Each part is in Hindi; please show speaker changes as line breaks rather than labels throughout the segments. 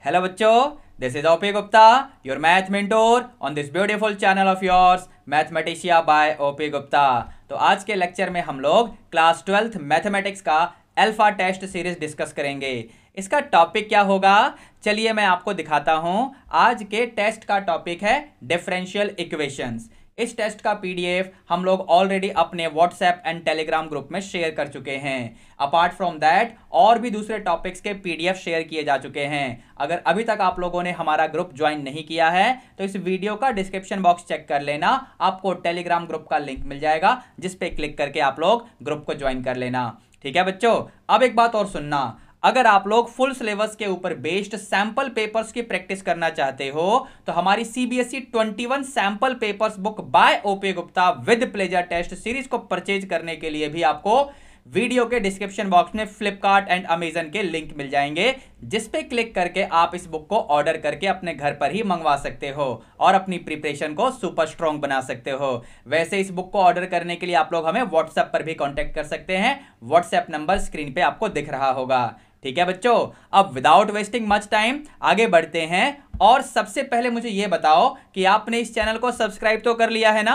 Hello बच्चों, this is OP Gupta, your math mentor on this beautiful channel of yours, Mathematica by OP Gupta। तो आज के लेक्चर में हम लोग क्लास 12th मैथमेटिक्स का अल्फा टेस्ट सीरीज डिस्कस करेंगे। इसका टॉपिक क्या होगा, चलिए मैं आपको दिखाता हूं। आज के टेस्ट का टॉपिक है डिफरेंशियल इक्वेशंस। इस टेस्ट का पीडीएफ हम लोग ऑलरेडी अपने व्हाट्सएप एंड टेलीग्राम ग्रुप में शेयर कर चुके हैं। अपार्ट फ्रॉम दैट और भी दूसरे टॉपिक्स के पीडीएफ शेयर किए जा चुके हैं। अगर अभी तक आप लोगों ने हमारा ग्रुप ज्वाइन नहीं किया है तो इस वीडियो का डिस्क्रिप्शन बॉक्स चेक कर लेना, आपको टेलीग्राम ग्रुप का लिंक मिल जाएगा जिस पे क्लिक करके आप लोग ग्रुप को ज्वाइन कर लेना। ठीक है बच्चों, अब एक बात और सुनना, अगर आप लोग फुल सिलेबस के ऊपर बेस्ड सैंपल पेपर्स की प्रैक्टिस करना चाहते हो तो हमारी CBSE 21 sample papers book by OP Gupta with pleasure test series को परचेज करने के लिए भी आपको वीडियो के डिस्क्रिप्शन बॉक्स में फ्लिपकार्ट एंड अमेजन के लिंक मिल जाएंगे, जिस पे क्लिक करके आप इस बुक को ऑर्डर करके अपने घर पर ही मंगवा सकते हो और अपनी प्रिपरेशन को सुपर स्ट्रॉन्ग बना सकते हो। वैसे इस बुक को ऑर्डर करने के लिए आप लोग हमें व्हाट्सएप पर भी कांटेक्ट कर सकते हैं। व्हाट्सएप नंबर स्क्रीन पे आपको दिख रहा होगा। ठीक है बच्चों, अब विदाउट वेस्टिंग मच टाइम आगे बढ़ते हैं। और सबसे पहले मुझे यह बताओ कि आपने इस चैनल को सब्सक्राइब तो कर लिया है ना?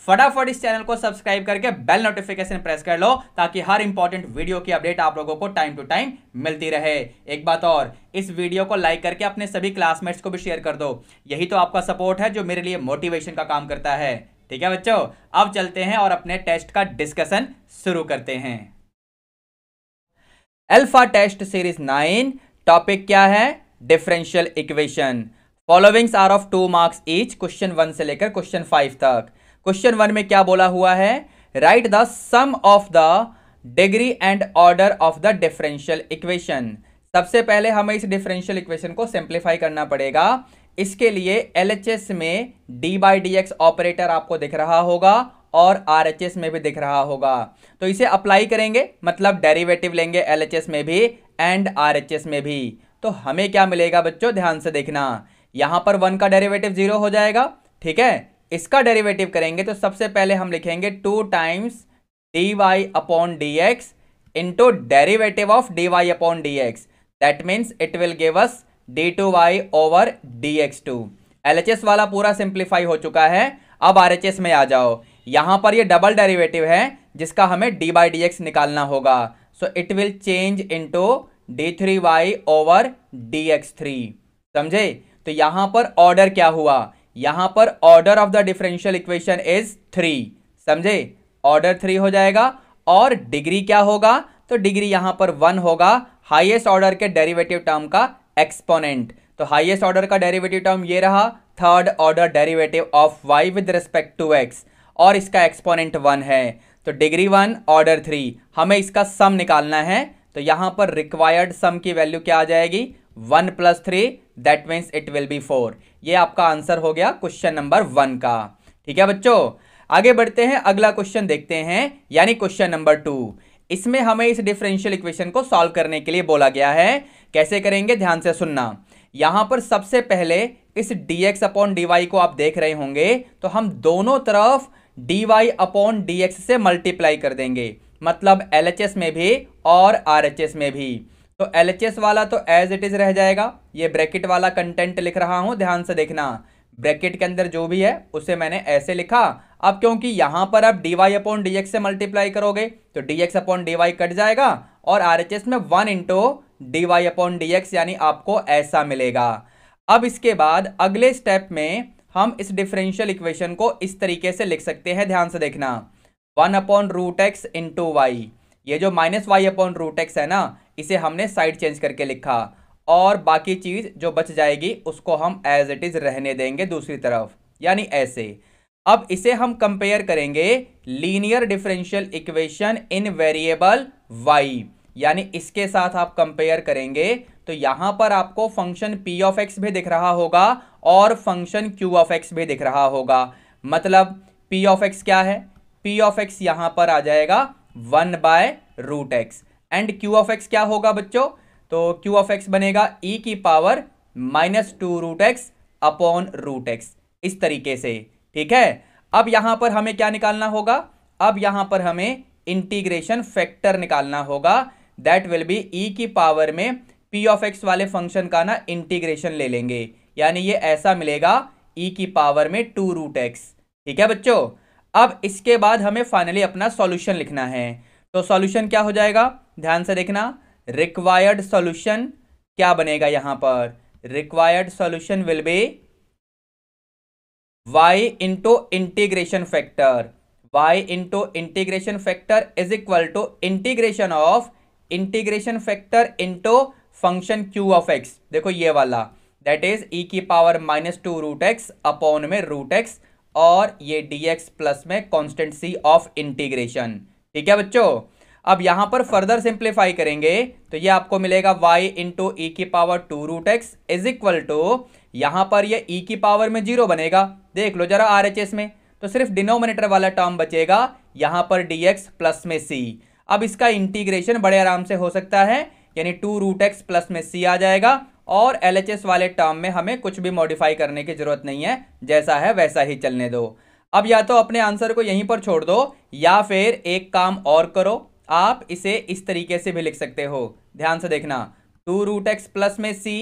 फटाफट इस चैनल को सब्सक्राइब करके बेल नोटिफिकेशन प्रेस कर लो ताकि हर इंपॉर्टेंट वीडियो की अपडेट आप लोगों को टाइम टू टाइम मिलती रहे। एक बात और, इस वीडियो को लाइक करके अपने सभी क्लासमेट्स को भी शेयर कर दो। यही तो आपका सपोर्ट है जो मेरे लिए मोटिवेशन का काम करता है। ठीक है बच्चों, अब चलते हैं और अपने टेस्ट का डिस्कशन शुरू करते हैं। अल्फा टेस्ट सीरीज 9 टॉपिक क्या है? Differential equation. Followings are of 2 marks each, question 1 से लेकर क्वेश्चन 5 तक। क्वेश्चन 1 में क्या बोला हुआ है? Write the sum of the degree and order of the differential equation. सबसे पहले हमें इस डिफरेंशियल इक्वेशन को सिंप्लीफाई करना पड़ेगा। इसके लिए एलएचएस में D by D x operator आपको दिख रहा होगा और आरएचएस में भी दिख रहा होगा, तो इसे अप्लाई करेंगे, मतलब डेरिवेटिव लेंगे एलएचएस में भी एंड आरएचएस में भी। तो हमें क्या मिलेगा बच्चों, ध्यान से देखना। यहां पर 1 का डेरिवेटिव 0 हो जाएगा। ठीक है, इसका डेरिवेटिव करेंगे तो सबसे पहले हम लिखेंगे 2 times d y upon d x into derivative of d y upon d x. That means it will give us d2y over dx2। LHS वाला पूरा सिंप्लीफाई हो चुका है। अब आरएचएस में आ जाओ। यहां पर ये डबल डेरिवेटिव है जिसका हमें d बाई डी एक्स निकालना होगा। So it will change into d3y over dx3। समझे? तो यहां पर ऑर्डर क्या हुआ? यहां पर order of the differential equation is 3। समझे? ऑर्डर 3 हो जाएगा। और डिग्री क्या होगा? तो डिग्री यहां पर 1 होगा, हाईएस्ट ऑर्डर के डेरिवेटिव टर्म का एक्सपोनेंट। तो हाईएस्ट ऑर्डर का डेरिवेटिव टर्म ये रहा, third order derivative of y with respect to x, और इसका एक्सपोनेंट 1 है। तो डिग्री 1 ऑर्डर 3, हमें इसका सम निकालना है। तो यहां पर रिक्वायर्ड सम की वैल्यू क्या आ जाएगी? 1 + 3, that means it will be 4। ये आपका आंसर हो गया क्वेश्चन नंबर 1 का। ठीक है बच्चों, आगे बढ़ते हैं, अगला क्वेश्चन देखते हैं, यानी क्वेश्चन नंबर 2। इसमें हमें इस डिफरेंशियल इक्वेशन को सॉल्व करने के लिए बोला गया है। कैसे करेंगे, ध्यान से सुनना। यहां पर सबसे पहले इस dx अपॉन dy को आप देख रहे होंगे, तो हम दोनों तरफ dy अपॉन dx से मल्टीप्लाई कर देंगे, मतलब LHS में भी और RHS में भी। तो LHS वाला तो एज इट इज रह जाएगा। ये ब्रैकेट वाला कंटेंट लिख रहा हूं, ध्यान से देखना। ब्रैकेट के अंदर जो भी है उसे मैंने ऐसे लिखा। अब क्योंकि यहां पर आप dy अपॉन dx से मल्टीप्लाई करोगे तो dx अपॉन dy कट जाएगा और RHS में 1 इंटू dy अपॉन dx, यानी आपको ऐसा मिलेगा। अब इसके बाद अगले स्टेप में हम इस डिफरेंशियल इक्वेशन को इस तरीके से लिख सकते हैं, ध्यान से देखना। 1 upon root x into y, ये जो minus y upon root x है ना, इसे हमने साइड चेंज करके लिखा, और बाकी चीज जो बच जाएगी उसको हम एज इट इज रहने देंगे दूसरी तरफ, यानी ऐसे। अब इसे हम कंपेयर करेंगे linear differential equation in variable y, यानी इसके साथ आप कंपेयर करेंगे तो यहां पर आपको फंक्शन p ऑफ x भी दिख रहा होगा और फंक्शन q ऑफ x भी दिख रहा होगा। मतलब p ऑफ x क्या है? p ऑफ x यहां पर आ जाएगा 1 by root x, and q of x क्या होगा बच्चों? तो q ऑफ x बनेगा e की power -2 root x upon root x, इस तरीके से। ठीक है, अब यहां पर हमें क्या निकालना होगा? अब यहां पर हमें इंटीग्रेशन फैक्टर निकालना होगा। दैट विल बी e की पावर में पी ऑफ एक्स वाले फंक्शन का ना इंटीग्रेशन ले लेंगे, यानी ये ऐसा मिलेगा ई की पावर में 2√x। ठीक है बच्चों, अब इसके बाद हमें फाइनली अपना सॉल्यूशन लिखना है। तो सॉल्यूशन क्या हो जाएगा, ध्यान से देखना। रिक्वायर्ड सॉल्यूशन क्या बनेगा यहां पर, required solution will be y into integration factor, y into integration factor is equal to integration factor into function q of x। देखो ये वाला, दैट इज e की पावर -2√x अपॉन में √x, और ये dx प्लस में कांस्टेंट c ऑफ इंटीग्रेशन। ठीक है बच्चों, अब यहां पर फर्दर सिंप्लीफाई करेंगे तो ये आपको मिलेगा y इंटू ई की power 2√x is equal to, यहां पर ये e की पावर में 0 बनेगा, देख लो जरा RHS में, तो सिर्फ डिनोमिनेटर वाला टर्म बचेगा, यहां पर dx प्लस में c। अब इसका इंटीग्रेशन बड़े आराम से हो सकता है, यानी 2√x प्लस में c आ जाएगा, और LHS वाले टर्म में हमें कुछ भी मॉडिफाई करने की जरूरत नहीं है, जैसा है वैसा ही चलने दो। अब या तो अपने आंसर को यहीं पर छोड़ दो, या फिर एक काम और करो, आप इसे इस तरीके से भी लिख सकते हो। ध्यान से देखना, 2√x प्लस में c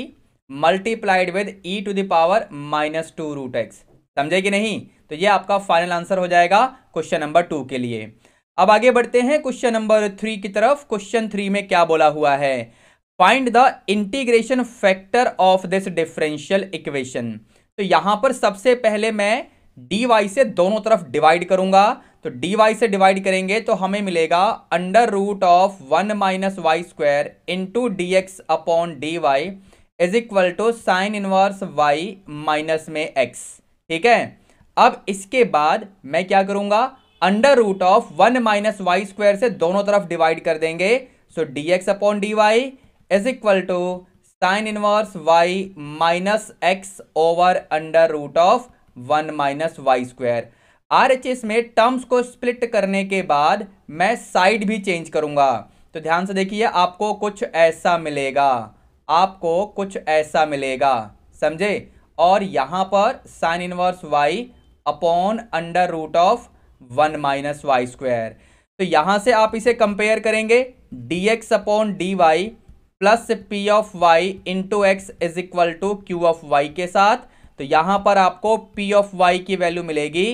multiplied with e to the power -2√x। समझे कि नहीं? तो ये आपका फाइनल आंसर हो जाएगा क्वेश्चन नंबर 2 के लिए। अब आगे बढ़ते हैं क्वेश्चन नंबर 3 की तरफ। क्वेश्चन 3 में क्या बोला हुआ है, find the integration factor of this differential equation. तो यहां पर सबसे पहले मैं dy से दोनों तरफ डिवाइड करूंगा, तो dy से डिवाइड करेंगे तो हमें मिलेगा √1 - y² into dx upon dy is equal to sine inverse y minus में x। ठीक है, अब इसके बाद मैं क्या करूंगा, √1 - y² से दोनों तरफ डिवाइड कर देंगे, so dx upon dy is equal to sine inverse y minus x over √1 - y²। RHS में टर्म्स को स्प्लिट करने के बाद मैं साइड भी चेंज करूंगा, तो ध्यान से देखिए, आपको कुछ ऐसा मिलेगा, आपको कुछ ऐसा मिलेगा, समझे। और यहां पर sign inverse y upon √1 - y²। तो यहां से आप इसे कंपेयर करेंगे dx upon dy plus p of y into x is equal to q of y के साथ। तो यहां पर आपको p ऑफ y की वैल्यू मिलेगी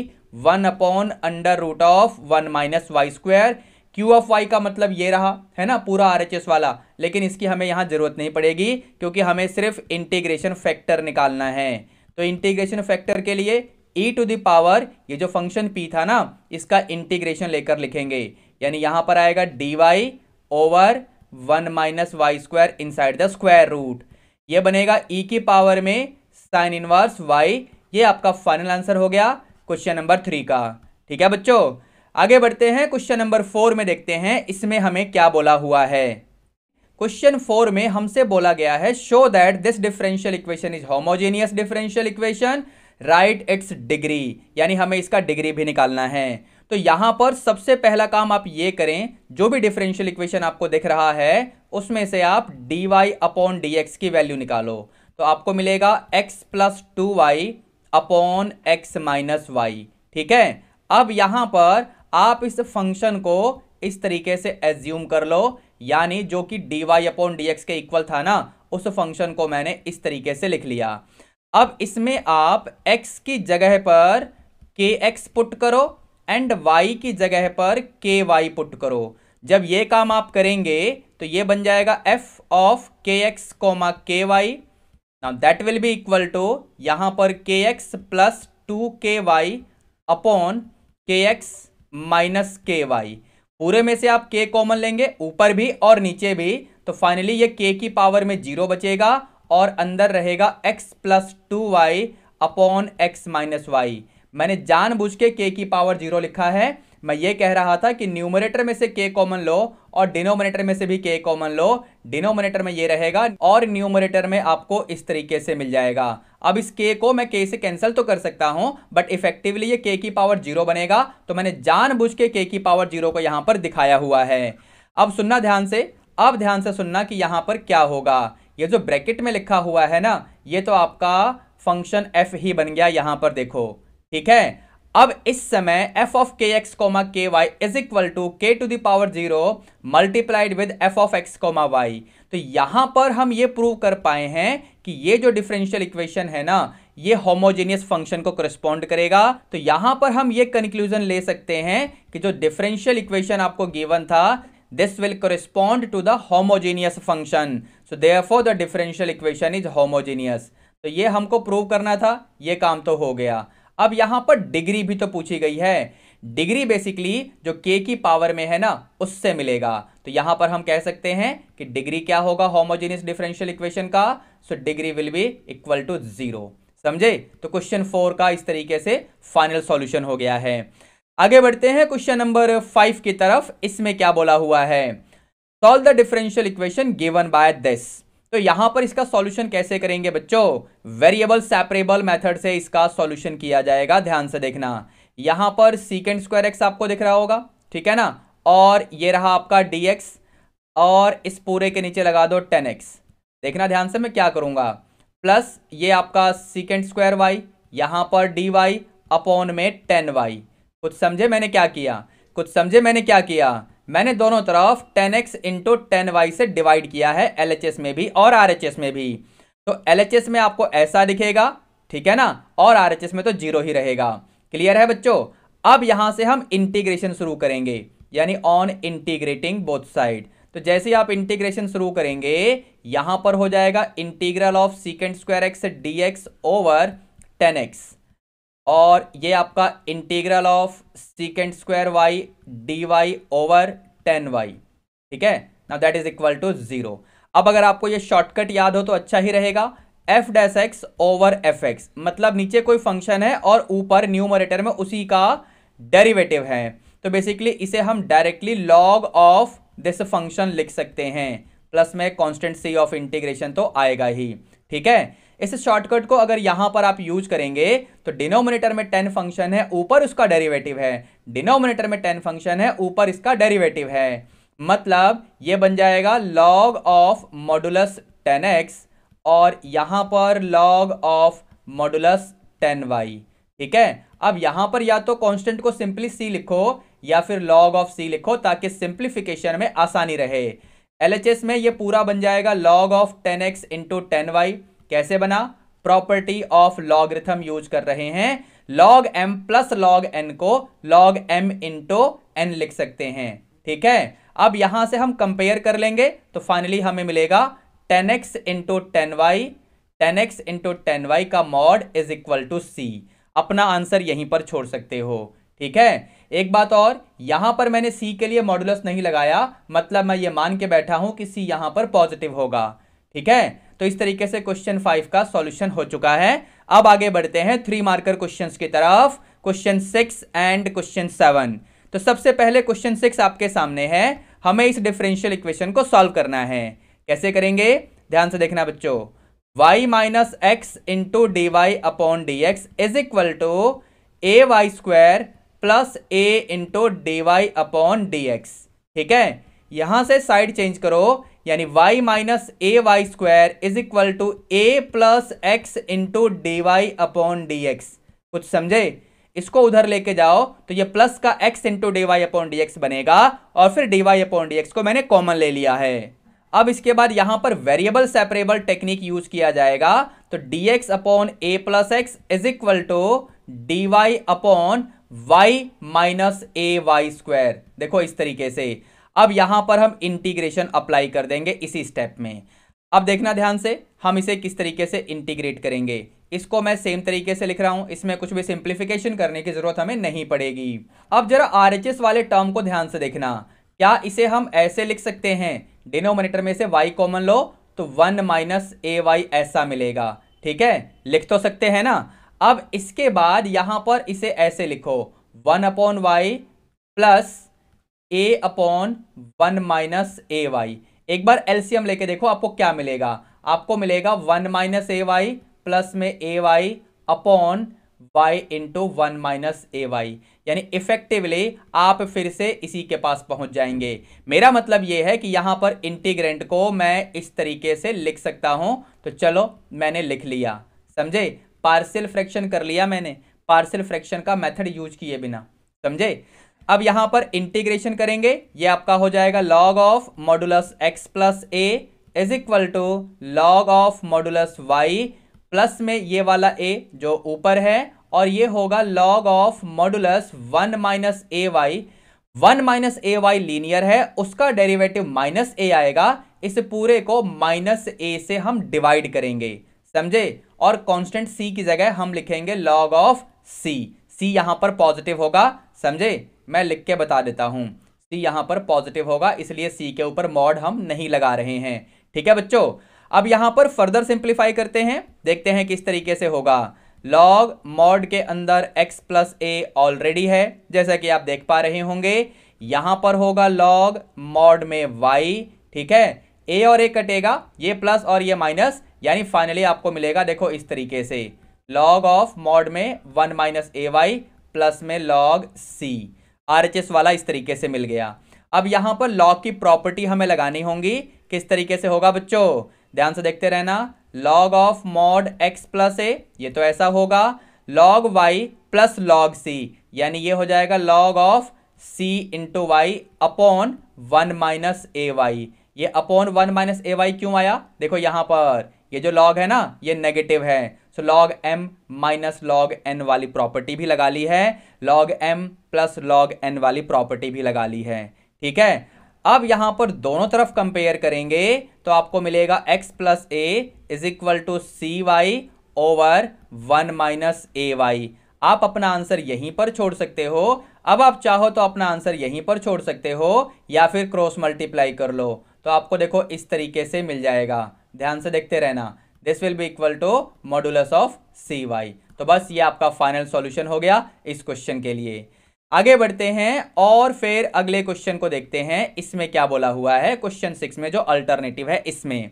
1 upon √1 - y²। q of y का मतलब ये रहा है ना, पूरा RHS वाला, लेकिन इसकी हमें यहां जरूरत नहीं पड़ेगी क्योंकि हमें सिर्फ इंटीग्रेशन फैक्टर निकालना है। तो इंटीग्रेशन फैक्टर के लिए e टू द पावर, ये जो फंक्शन p था ना, इसका इंटीग्रेशन लेकर लिखेंगे, यानी यहां पर आएगा dy over 1 - y² inside the square root. ये बनेगा e की पावर में साइन इनवर्स y। ये आपका फाइनल आंसर हो गया क्वेश्चन नंबर 3 का। ठीक है बच्चों, आगे बढ़ते हैं क्वेश्चन नंबर 4 में, देखते हैं इसमें हमें क्या बोला हुआ है। क्वेश्चन 4 में हमसे बोला गया है, show that this differential equation is homogeneous differential equation, right it's degree, यानी हमें इसका डिग्री भी निकालना है। तो यहां पर सबसे पहला काम आप ये करें, जो भी डिफरेंशियल इक्वेशन आपको दिख रहा है उसमें से आप dy अपॉन dx की वैल्यू निकालो, तो आपको मिलेगा x plus 2y upon x minus y। ठीक है, अब यहां पर आप इस फंक्शन को इस तरीके से एज्यूम कर लो, यानी जो कि dy अपॉन dx के इक्वल था ना, उस फंक्शन को मैंने इस तरीके से लिख लिया। अब इसमें आप x की जगह पर kx पुट करो एंड y की जगह पर ky पुट करो। जब ये काम आप करेंगे तो ये बन जाएगा f of kx ky। Now that will be equal to, यहां पर kx plus 2ky upon kx minus ky। पूरे में से आप k कॉमन लेंगे, ऊपर भी और नीचे भी, तो फाइनली ये k की पावर में 0 बचेगा और अंदर रहेगा x plus 2y upon x minus y। मैंने जानबूझ के k की पावर 0 लिखा है, मैं ये कह रहा था कि न्यूमरेटर में से k कॉमन लो और डिनोमिनेटर में से भी k कॉमन लो। डिनोमिनेटर में ये रहेगा और न्यूमरेटर में आपको इस तरीके से मिल जाएगा। अब इस k को मैं k से कैंसिल तो कर सकता हूं, बट इफेक्टिवली ये k की पावर 0 बनेगा, तो मैंने जानबूझ के k की पावर 0 को यहां पर दिखाया हुआ है। अब सुनना ध्यान से, अब ध्यान से सुनना कि यहां पर क्या होगा। ये जो ब्रैकेट में लिखा हुआ है ना, ये तो आपका फंक्शन f ही बन गया, यहां पर देखो। ठीक है, अब इस समय f of k x comma k y is equal to k to the power 0 multiplied with f of x comma y. तो यहां पर हम ये प्रूव कर पाए हैं कि ये जो डिफरेंशियल इक्वेशन है ना, ये होमोजेनियस फंक्शन को करस्पॉन्ड करेगा। तो यहां पर हम ये कंक्लूजन ले सकते हैं कि जो डिफरेंशियल इक्वेशन आपको गिवन था, this will correspond to the homogeneous function, so therefore the differential equation is homogeneous. तो ये हमको प्रूव करना था, ये काम तो हो गया। अब यहां पर डिग्री भी तो पूछी गई है। डिग्री बेसिकली जो k की पावर में है ना, उससे मिलेगा। तो यहां पर हम कह सकते हैं कि डिग्री क्या होगा होमोजेनियस डिफरेंशियल इक्वेशन का, so degree will be equal to 0। समझे? तो क्वेश्चन 4 का इस तरीके से फाइनल सॉल्यूशन हो गया है। आगे बढ़ते हैं क्वेश्चन नंबर 5 की तरफ। इसमें क्या बोला हुआ है, solve the differential equation given by this. तो यहां पर इसका सॉल्यूशन कैसे करेंगे बच्चों, वेरिएबल सेपरेबल मेथड से इसका सॉल्यूशन किया जाएगा। ध्यान से देखना, यहां पर सीकेंट स्क्वायर एक्स आपको दिख रहा होगा, ठीक है ना, और ये रहा आपका dx, और इस पूरे के नीचे लगा दो 10x। देखना ध्यान से मैं क्या करूंगा, प्लस ये आपका सीकेंट स्क्वायर वाई, यहां पर dy अपॉन में 10y। कुछ समझे मैंने क्या किया, कुछ समझे मैंने क्या किया, मैंने दोनों तरफ 10x इंटू 10y से डिवाइड किया है, LHS में भी और RHS में भी। तो LHS में आपको ऐसा दिखेगा, ठीक है ना, और RHS में तो 0 ही रहेगा। क्लियर है बच्चों? अब यहां से हम इंटीग्रेशन शुरू करेंगे, यानी ऑन इंटीग्रेटिंग बोथ साइड। तो जैसे ही आप इंटीग्रेशन शुरू करेंगे, यहां पर हो जाएगा integral of secant square x dx over 10x, और ये आपका integral of secant square y dy over 10y। ठीक है, now that is equal to 0। अब अगर आपको ये शॉर्टकट याद हो तो अच्छा ही रहेगा, f dash x over F x, मतलब नीचे कोई फंक्शन है और ऊपर न्यूमरेटर में उसी का डेरिवेटिव है। तो बेसिकली इसे हम directly log of this function लिख सकते हैं, प्लस में कांस्टेंट c ऑफ इंटीग्रेशन तो आएगा ही। ठीक है, इस शॉर्टकट को अगर यहां पर आप यूज करेंगे तो डिनोमिनेटर में 10 फंक्शन है, ऊपर उसका डेरिवेटिव है, डिनोमिनेटर में 10 फंक्शन है, ऊपर इसका डेरिवेटिव है, मतलब ये बन जाएगा log ऑफ मॉडुलस 10x और यहां पर log ऑफ मॉडुलस 10y। ठीक है, अब यहां पर या तो कांस्टेंट को सिंपली c लिखो या फिर log ऑफ c लिखो, ताकि सिंप्लीफिकेशन में आसानी रहे। LHS में ये पूरा बन जाएगा log of 10x into 10y। कैसे बना, प्रॉपर्टी ऑफ लॉगरिथम यूज कर रहे हैं, log m plus log n को log m इंटू n लिख सकते हैं। ठीक है, अब यहां से हम कंपेयर कर लेंगे तो फाइनली हमें मिलेगा 10x into 10y, 10x into 10y का mod is equal to c। अपना आंसर यहीं पर छोड़ सकते हो। ठीक है, एक बात और, यहां पर मैंने c के लिए मॉडुलस नहीं लगाया, मतलब मैं ये मान के बैठा हूं कि c यहां पर पॉजिटिव होगा। ठीक है, तो इस तरीके से क्वेश्चन 5 का सॉल्यूशन हो चुका है। अब आगे बढ़ते हैं 3 मार्कर क्वेश्चंस की तरफ, क्वेश्चन 6 एंड क्वेश्चन 7। तो सबसे पहले क्वेश्चन 6 आपके सामने है, हमें इस डिफरेंशियल इक्वेशन को सॉल्व करना है। कैसे करेंगे, ध्यान से देखना बच्चों, y minus x into d y upon d x is equal to a y square plus a into d y upon d x. ठीक है, यहां से साइड चेंज करो, यानी y minus a y square is equal to a plus x into d y upon d x. कुछ समझे, इसको उधर लेके जाओ तो ये प्लस का x into d y upon d x बनेगा, और फिर d y upon d x को मैंने कॉमन ले लिया है। अब इसके बाद यहां पर वेरिएबल सेपरेबल टेक्निक यूज किया जाएगा, तो dx upon a plus x is equal to d y upon y minus a y square. देखो इस तरीके से, अब यहां पर हम इंटीग्रेशन अप्लाई कर देंगे इसी स्टेप में। अब देखना ध्यान से, हम इसे किस तरीके से इंटीग्रेट करेंगे। इसको मैं सेम तरीके से लिख रहा हूं, इसमें कुछ भी सिंप्लीफिकेशन करने की जरूरत हमें नहीं पड़ेगी। अब जरा RHS वाले टर्म को ध्यान से देखना, क्या इसे हम ऐसे लिख सकते हैं, डिनोमिनेटर में से y कॉमन लो तो 1 माइनस ए वाई ऐसा मिलेगा। ठीक है, लिख तो सकते हैं ना। अब इसके बाद यहां पर इसे ऐसे लिखो, 1 upon Y plus A upon 1 minus a Y. एक बार एलसीएम लेके देखो आपको क्या मिलेगा, आपको मिलेगा 1 माइनस ए वाई प्लस में a y upon y into 1 minus a y, यानी इफेक्टिवली आप फिर से इसी के पास पहुंच जाएंगे। मेरा मतलब यह है कि यहां पर इंटीग्रेंट को मैं इस तरीके से लिख सकता हूं। तो चलो मैंने लिख लिया, समझे, पार्शियल फ्रैक्शन कर लिया मैंने। पार्शियल फ्रैक्शन का मेथड यूज किए बिना, समझे। अब यहां पर इंटीग्रेशन करेंगे, ये आपका हो जाएगा log of modulus x plus a is equal to log of modulus y plus में ये वाला a जो ऊपर है, और ये होगा log of modulus 1 minus a y. 1 minus a y linear है, उसका डेरिवेटिव माइनस ए आएगा, इस पूरे को माइनस ए से हम डिवाइड करेंगे, समझे। और कांस्टेंट c की जगह हम लिखेंगे log ऑफ c। c यहां पर पॉजिटिव होगा, समझे, मैं लिख के बता देता हूं। c यहां पर पॉजिटिव होगा, इसलिए c के ऊपर मॉड हम नहीं लगा रहे हैं, ठीक है बच्चों। अब यहां पर फर्दर सिंप्लीफाई करते हैं, देखते हैं किस तरीके से होगा। log मॉड के अंदर x प्लस ए ऑलरेडी है, जैसा कि आप देख पा रहे होंगे। यहां पर होगा log मॉड में y, ठीक है। a और a कटेगा, ये प्लस और ये माइनस, यानी फाइनली आपको मिलेगा, देखो इस तरीके से, log ऑफ मॉड में 1 माइनस ए वाई प्लस में log c। RHS वाला इस तरीके से मिल गया। अब यहां पर log की प्रॉपर्टी हमें लगानी होंगी, किस तरीके से होगा बच्चों, ध्यान से देखते रहना। log of mod x plus a, ये तो ऐसा होगा, log y प्लस log c, यानी ये हो जाएगा log of c into y upon 1 minus a y. ये अपॉन 1 माइनस ए वाई क्यों आया, देखो यहां पर ये जो log है ना, ये नेगेटिव है, सो log m minus log n वाली प्रॉपर्टी भी लगा ली है, log m plus log n वाली प्रॉपर्टी भी लगा ली है, ठीक है। अब यहां पर दोनों तरफ कंपेयर करेंगे तो आपको मिलेगा x plus a is equal to c y over 1 minus a y. आप अपना आंसर यहीं पर छोड़ सकते हो, अब आप चाहो तो अपना आंसर यहीं पर छोड़ सकते हो, या फिर क्रॉस मल्टीप्लाई कर लो, तो आपको देखो इस तरीके से मिल जाएगा, ध्यान से देखते रहना। This will be equal to modulus of c y. तो बस ये आपका फाइनल सॉल्यूशन हो गया इस क्वेश्चन के लिए। आगे बढ़ते हैं और फिर अगले क्वेश्चन को देखते हैं, इसमें क्या बोला हुआ है। क्वेश्चन 6 में जो अल्टरनेटिव है, इसमें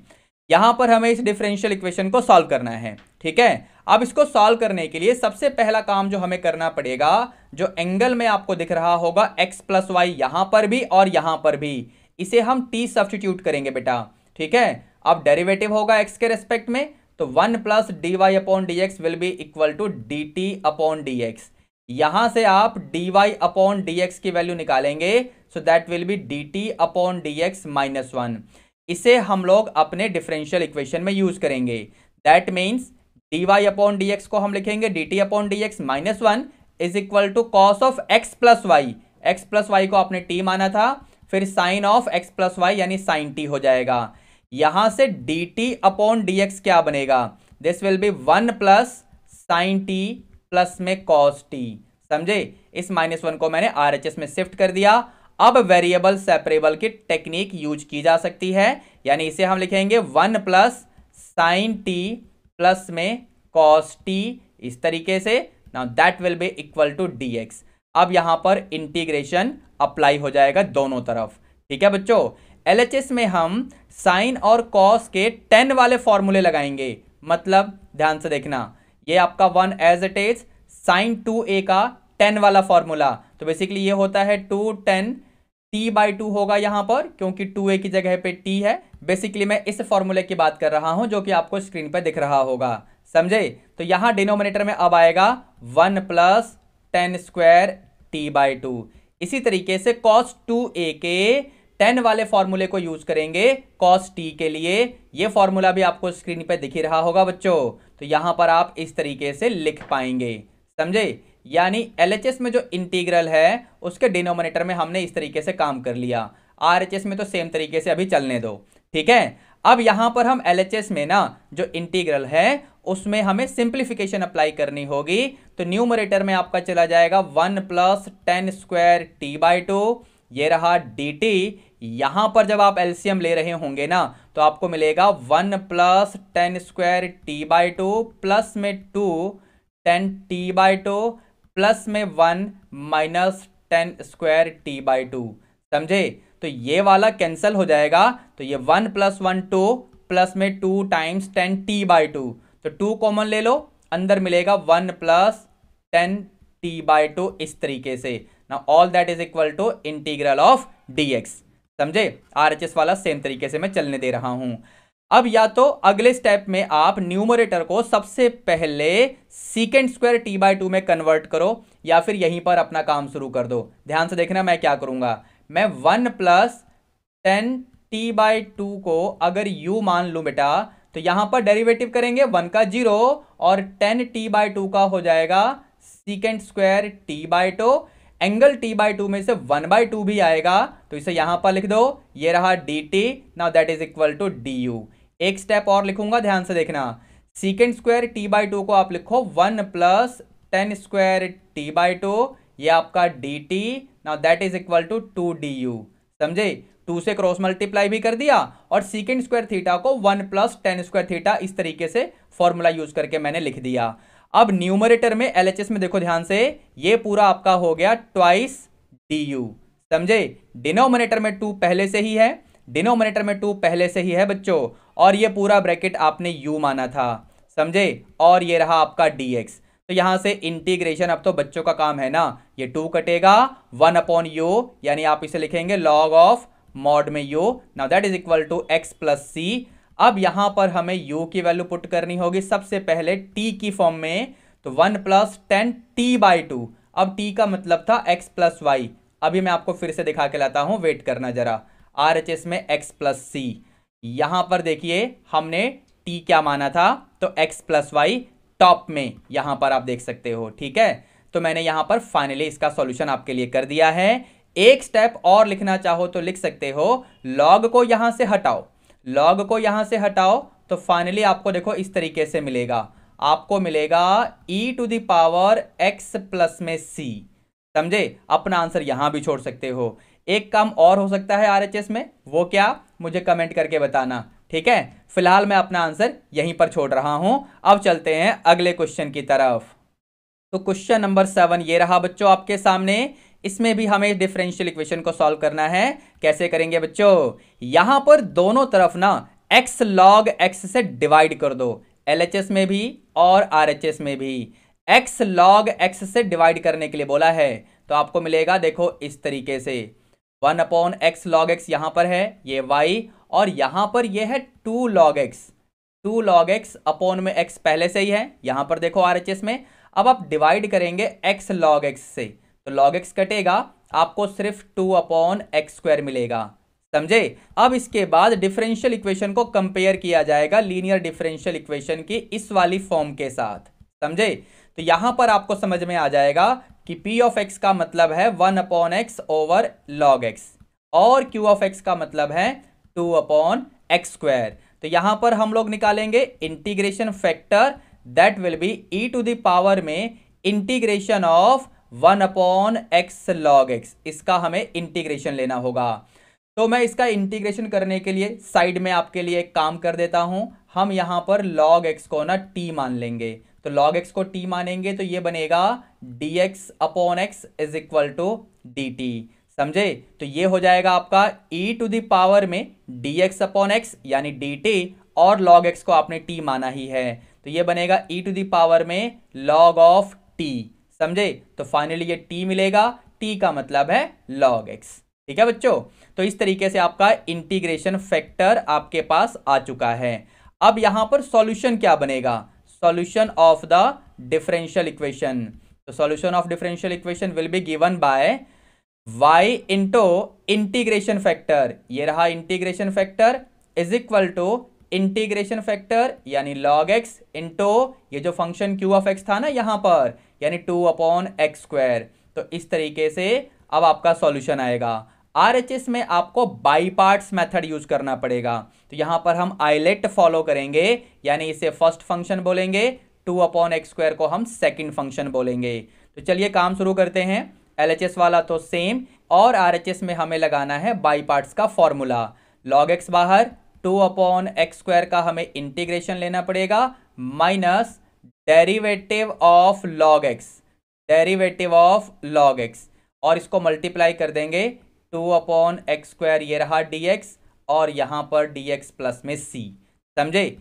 यहां पर हमें इस डिफरेंशियल इक्वेशन को सॉल्व करना है, ठीक है। अब इसको सॉल्व करने के लिए सबसे पहला काम जो हमें करना पड़ेगा, जो एंगल में आपको दिख रहा होगा x प्लस वाई, यहां पर भी और यहां पर भी, इसे हम t सब्स्टिट्यूट करेंगे बेटा, ठीक है। अब डेरिवेटिव होगा x के रेस्पेक्ट में, तो 1 plus d y upon d x will be equal to d t upon d x. यहां से आप dy अपॉन dx की वैल्यू निकालेंगे, so that will be dt upon dx minus 1। इसे हम लोग अपने डिफरेंशियल इक्वेशन में यूज करेंगे। That means dy upon dx को हम लिखेंगे dt upon dx minus 1 is equal to cos of x plus y. X plus Y को आपने t माना था, फिर sine of x plus y यानी साइन t हो जाएगा। यहां से dt अपॉन dx क्या बनेगा, this will B 1 plus sine t plus में cos t, समझे। इस माइनस 1 को मैंने RHS में शिफ्ट कर दिया। अब वेरिएबल सेपरेबल की टेक्निक यूज की जा सकती है, यानी इसे हम लिखेंगे 1 प्लस साइन t प्लस में cos t, इस तरीके से। Now that will be equal to dx। अब यहां पर इंटीग्रेशन अप्लाई हो जाएगा दोनों तरफ, ठीक है बच्चों। LHS में हम साइन और cos के 10 वाले फॉर्मूले लगाएंगे, मतलब ध्यान से देखना, ये आपका 1 as it is, sign 2a का 10 वाला फॉर्मूला, तो बेसिकली ये होता है 2 10 t/2 होगा यहां पर, क्योंकि 2a की जगह पे t है। बेसिकली मैं इस फॉर्मूले की बात कर रहा हूं जो कि आपको स्क्रीन पर दिख रहा होगा, समझे। तो यहां डिनोमिनेटर में अब आएगा 1 प्लस 10 स्क्वायर t/2। इसी तरीके से cos 2a के 10 वाले फॉर्मूले को यूज करेंगे cos t के लिए। ये फॉर्मूला भी आपको स्क्रीन पे दिख ही रहा होगा बच्चों, तो यहां पर आप इस तरीके से लिख पाएंगे, समझे। यानी LHS में जो इंटीग्रल है उसके डिनोमिनेटर में हमने इस तरीके से काम कर लिया, RHS में तो सेम तरीके से अभी चलने दो, ठीक है। अब यहां पर हम LHS में ना जो इंटीग्रल है उसमें हमें सिंप्लीफिकेशन अप्लाई करनी होगी, तो न्यूमरेटर में आपका चला जाएगा 1 प्लस 10 स्क्वायर t/2, ये रहा dt। यहां पर जब आप एलसीएम ले रहे होंगे ना, तो आपको मिलेगा 1 प्लस 10 स्क्वायर t/2 प्लस में 2 10 t/2 प्लस में 1 माइनस 10 स्क्वायर t/2, समझे। तो ये वाला कैंसिल हो जाएगा, तो ये 1 प्लस 1 2 प्लस में 2 टाइम्स 10 t/2, तो 2 कॉमन ले लो, अंदर मिलेगा 1 प्लस 10 t/2, इस तरीके से। Now all that is equal to integral of dx, समझे। RHS वाला सेम तरीके से मैं चलने दे रहा हूं। अब या तो अगले स्टेप में आप न्यूमरेटर को सबसे पहले सीकेंड स्क्वायर टी बाई टू में कन्वर्ट करो, या फिर यहीं पर अपना काम शुरू कर दो। ध्यान से देखना मैं क्या करूंगा, मैं 1 प्लस 10t बाई टू को अगर u मान लूं बेटा, तो यहां पर डेरिवेटिव करेंगे 1 का 0 और 10t बाई टू का हो जाएगा सीकेंड square t by to. Angle T by to में से 1 बाई टू भी आएगा, तो इसे यहां पर लिख दो, ये रहा dt, now that is equal to du। एक स्टेप और लिखूंगा, ध्यान से देखना, secant square t by two को आप लिखो 1 plus 10 square t by two, ये आपका dt, now that is equal to 2du। समझे, 2 से क्रॉस मल्टीप्लाई भी कर दिया और सीकेंड स्क्वायर थीटा को 1 प्लस 10 स्क्वायर थीटा इस तरीके से फॉर्मूला यूज करके मैंने लिख दिया। अब न्यूमरेटर में एलएचएस में देखो ध्यान से, ये पूरा आपका हो गया ट्वाइस du। समझे, डिनोमिनेटर में 2 पहले से ही है, डिनोमिनेटर में 2 पहले से ही है बच्चों, और ये पूरा ब्रैकेट आपने u माना था। समझे, और ये रहा आपका dx। तो यहां से इंटीग्रेशन अब तो बच्चों का काम है ना, ये 2 कटेगा 1 अपॉन यू, यानी आप इसे लिखेंगे लॉग ऑफ मॉड में u, now that is equal to x plus c. अब यहां पर हमें u की वैल्यू पुट करनी होगी सबसे पहले t की फॉर्म में, तो 1 प्लस 10t बाई टू, अब t का मतलब था x प्लस वाई। अभी मैं आपको फिर से दिखा के लाता हूं, वेट करना जरा। RHS में x प्लस सी, यहां पर देखिए हमने t क्या माना था, तो x प्लस वाई टॉप में यहां पर आप देख सकते हो। ठीक है, तो मैंने यहां पर फाइनली इसका सॉल्यूशन आपके लिए कर दिया है। एक स्टेप और लिखना चाहो तो लिख सकते हो, लॉग को यहां से हटाओ, लॉग को यहां से हटाओ, तो फाइनली आपको देखो इस तरीके से मिलेगा, आपको मिलेगा e to the power x plus में c। समझे, अपना आंसर यहां भी छोड़ सकते हो। एक काम और हो सकता है आरएचएस में, वो क्या, मुझे कमेंट करके बताना। ठीक है, फिलहाल मैं अपना आंसर यहीं पर छोड़ रहा हूं। अब चलते हैं अगले क्वेश्चन की तरफ। तो क्वेश्चन नंबर 7 ये रहा बच्चों आपके सामने। इसमें भी हमें डिफरेंशियल इक्वेशन को सॉल्व करना है। कैसे करेंगे बच्चों, यहां पर दोनों तरफ ना x log x से डिवाइड कर दो, एलएचएस में भी और आरएचएस में भी x log x से डिवाइड करने के लिए बोला है। तो आपको मिलेगा देखो इस तरीके से, 1 अपॉन एक्स लॉग एक्स यहां पर है ये y, और यहां पर ये है 2 log x, 2 log x upon में x पहले से ही है यहां पर देखो आरएचएस में। अब आप डिवाइड करेंगे x log x से, तो log x कटेगा, आपको सिर्फ 2 अपॉन एक्स स्क्वायर मिलेगा। समझे, अब इसके बाद डिफरेंशियल इक्वेशन को कंपेयर किया जाएगा लीनियर डिफरेंशियल इक्वेशन की इस वाली फॉर्म के साथ। समझे, तो यहां पर आपको समझ में आ जाएगा कि p ऑफ x का मतलब है 1 upon x over log x, और q ऑफ x का मतलब है 2 अपॉन एक्स स्क्वायर। तो यहां पर हम लोग निकालेंगे integration factor, that will be e to the power में integration of 1 upon x log x, इसका हमें इंटीग्रेशन लेना होगा। तो मैं इसका इंटीग्रेशन करने के लिए साइड में आपके लिए एक काम कर देता हूं, हम यहां पर log x को ना t मान लेंगे, तो log x को t मानेंगे तो ये बनेगा dx upon x is equal to dt। समझे, तो ये हो जाएगा आपका e टू द पावर में dx अपॉन x यानी dt, और log x को आपने t माना ही है, तो ये बनेगा e टू द पावर में log ऑफ t। समझे, तो फाइनली ये t मिलेगा, t का मतलब है log x। ठीक है बच्चों, तो इस तरीके से आपका इंटीग्रेशन फैक्टर आपके पास आ चुका है। अब यहां पर सॉल्यूशन क्या बनेगा, solution of the differential equation. तो solution of differential equation will be given by y into integration factor, ये रहा integration factor, is equal to integration factor यानी log x इंटू ये जो फंक्शन q ऑफ x था ना यहां पर, यानी 2 अपॉन एक्स स्क्वायर। तो इस तरीके से अब आपका सॉल्यूशन आएगा। आरएचएस में आपको बाई पार्ट्स मेथड यूज करना पड़ेगा, तो यहां पर हम आइलेट फॉलो करेंगे, यानी इसे फर्स्ट फंक्शन बोलेंगे, 2 अपॉन एक्स स्क्वायर को हम सेकंड फंक्शन बोलेंगे। तो चलिए काम शुरू करते हैं। एलएचएस वाला तो सेम, और आरएचएस में हमें लगाना है बाई पार्ट्स का फॉर्मूला। log x बाहर, 2 अपॉन एक्स स्क्वायर का हमें इंटीग्रेशन लेना पड़ेगा, minus derivative of log x, derivative of log x, और इसको मल्टीप्लाई कर देंगे 2 अपॉन एक्स स्क्वायर, ये रहा dx, और यहां पर dx प्लस में c। समझे,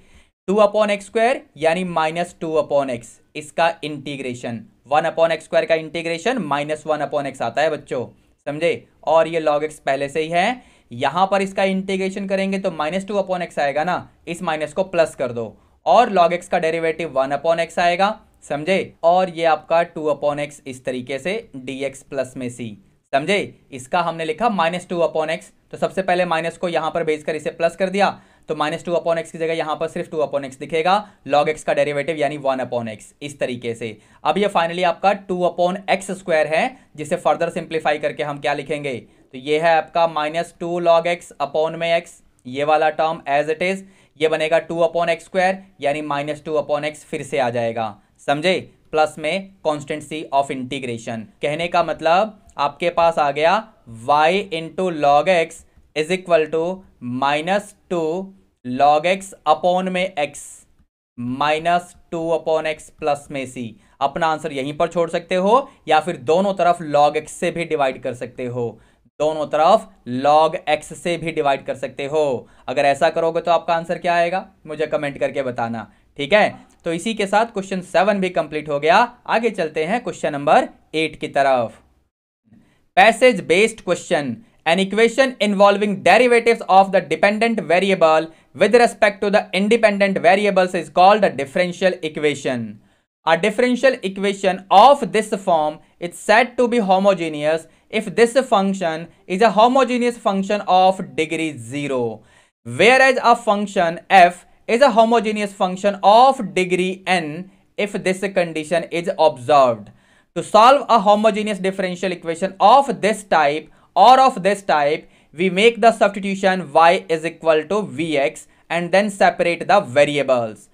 2 अपॉन एक्स स्क्वायर यानी माइनस 2 अपॉन एक्स, इसका इंटीग्रेशन, 1 अपॉन एक्स स्क्वायर का इंटीग्रेशन माइनस 1 अपॉन एक्स आता है बच्चों। समझे, और ये log x पहले से ही है, यहां पर इसका इंटीग्रेशन करेंगे तो -2/x आएगा ना, इस माइनस को प्लस कर दो और log x का डेरिवेटिव 1/x आएगा, समझे। और ये आपका 2/x इस तरीके से dx प्लस में c, समझे। इसका हमने लिखा -2/x, तो सबसे पहले माइनस को यहां पर भेजकर इसे प्लस कर दिया, तो -2/x की जगह यहां पर सिर्फ 2/x दिखेगा, log x का डेरिवेटिव यानी 1/x इस तरीके से। अब ये फाइनली आपका 2/x² है, जिसे फर्दर सिंप्लीफाई करके हम क्या लिखेंगे, तो ये है आपका -2 log x/x, ये वाला टर्म एज इट इज, ये बनेगा 2/x² यानी -2/x फिर से आ जाएगा, समझे, प्लस में कांस्टेंट c ऑफ इंटीग्रेशन। कहने का मतलब आपके पास आ गया y into log x is equal to -2 log x upon में x -2/x प्लस में c। अपना आंसर यहीं पर छोड़ सकते हो या फिर दोनों तरफ log x से भी डिवाइड कर सकते हो, दोनों तरफ log x से भी डिवाइड कर सकते हो। अगर ऐसा करोगे तो आपका आंसर क्या आएगा, मुझे कमेंट करके बताना, ठीक है। तो इसी के साथ क्वेश्चन 7 भी कंप्लीट हो गया। आगे चलते हैं क्वेश्चन नंबर 8 की तरफ। Passage based question, an equation involving derivatives of the dependent variable with respect to the independent variables is called a differential equation. A differential equation of this form is said to be homogeneous if this function is a homogeneous function of degree 0, whereas a function f is a homogeneous function of degree n if this condition is observed. To solve a homogeneous differential equation of this type or of this type, we make the substitution y is equal to vx and then separate the variables.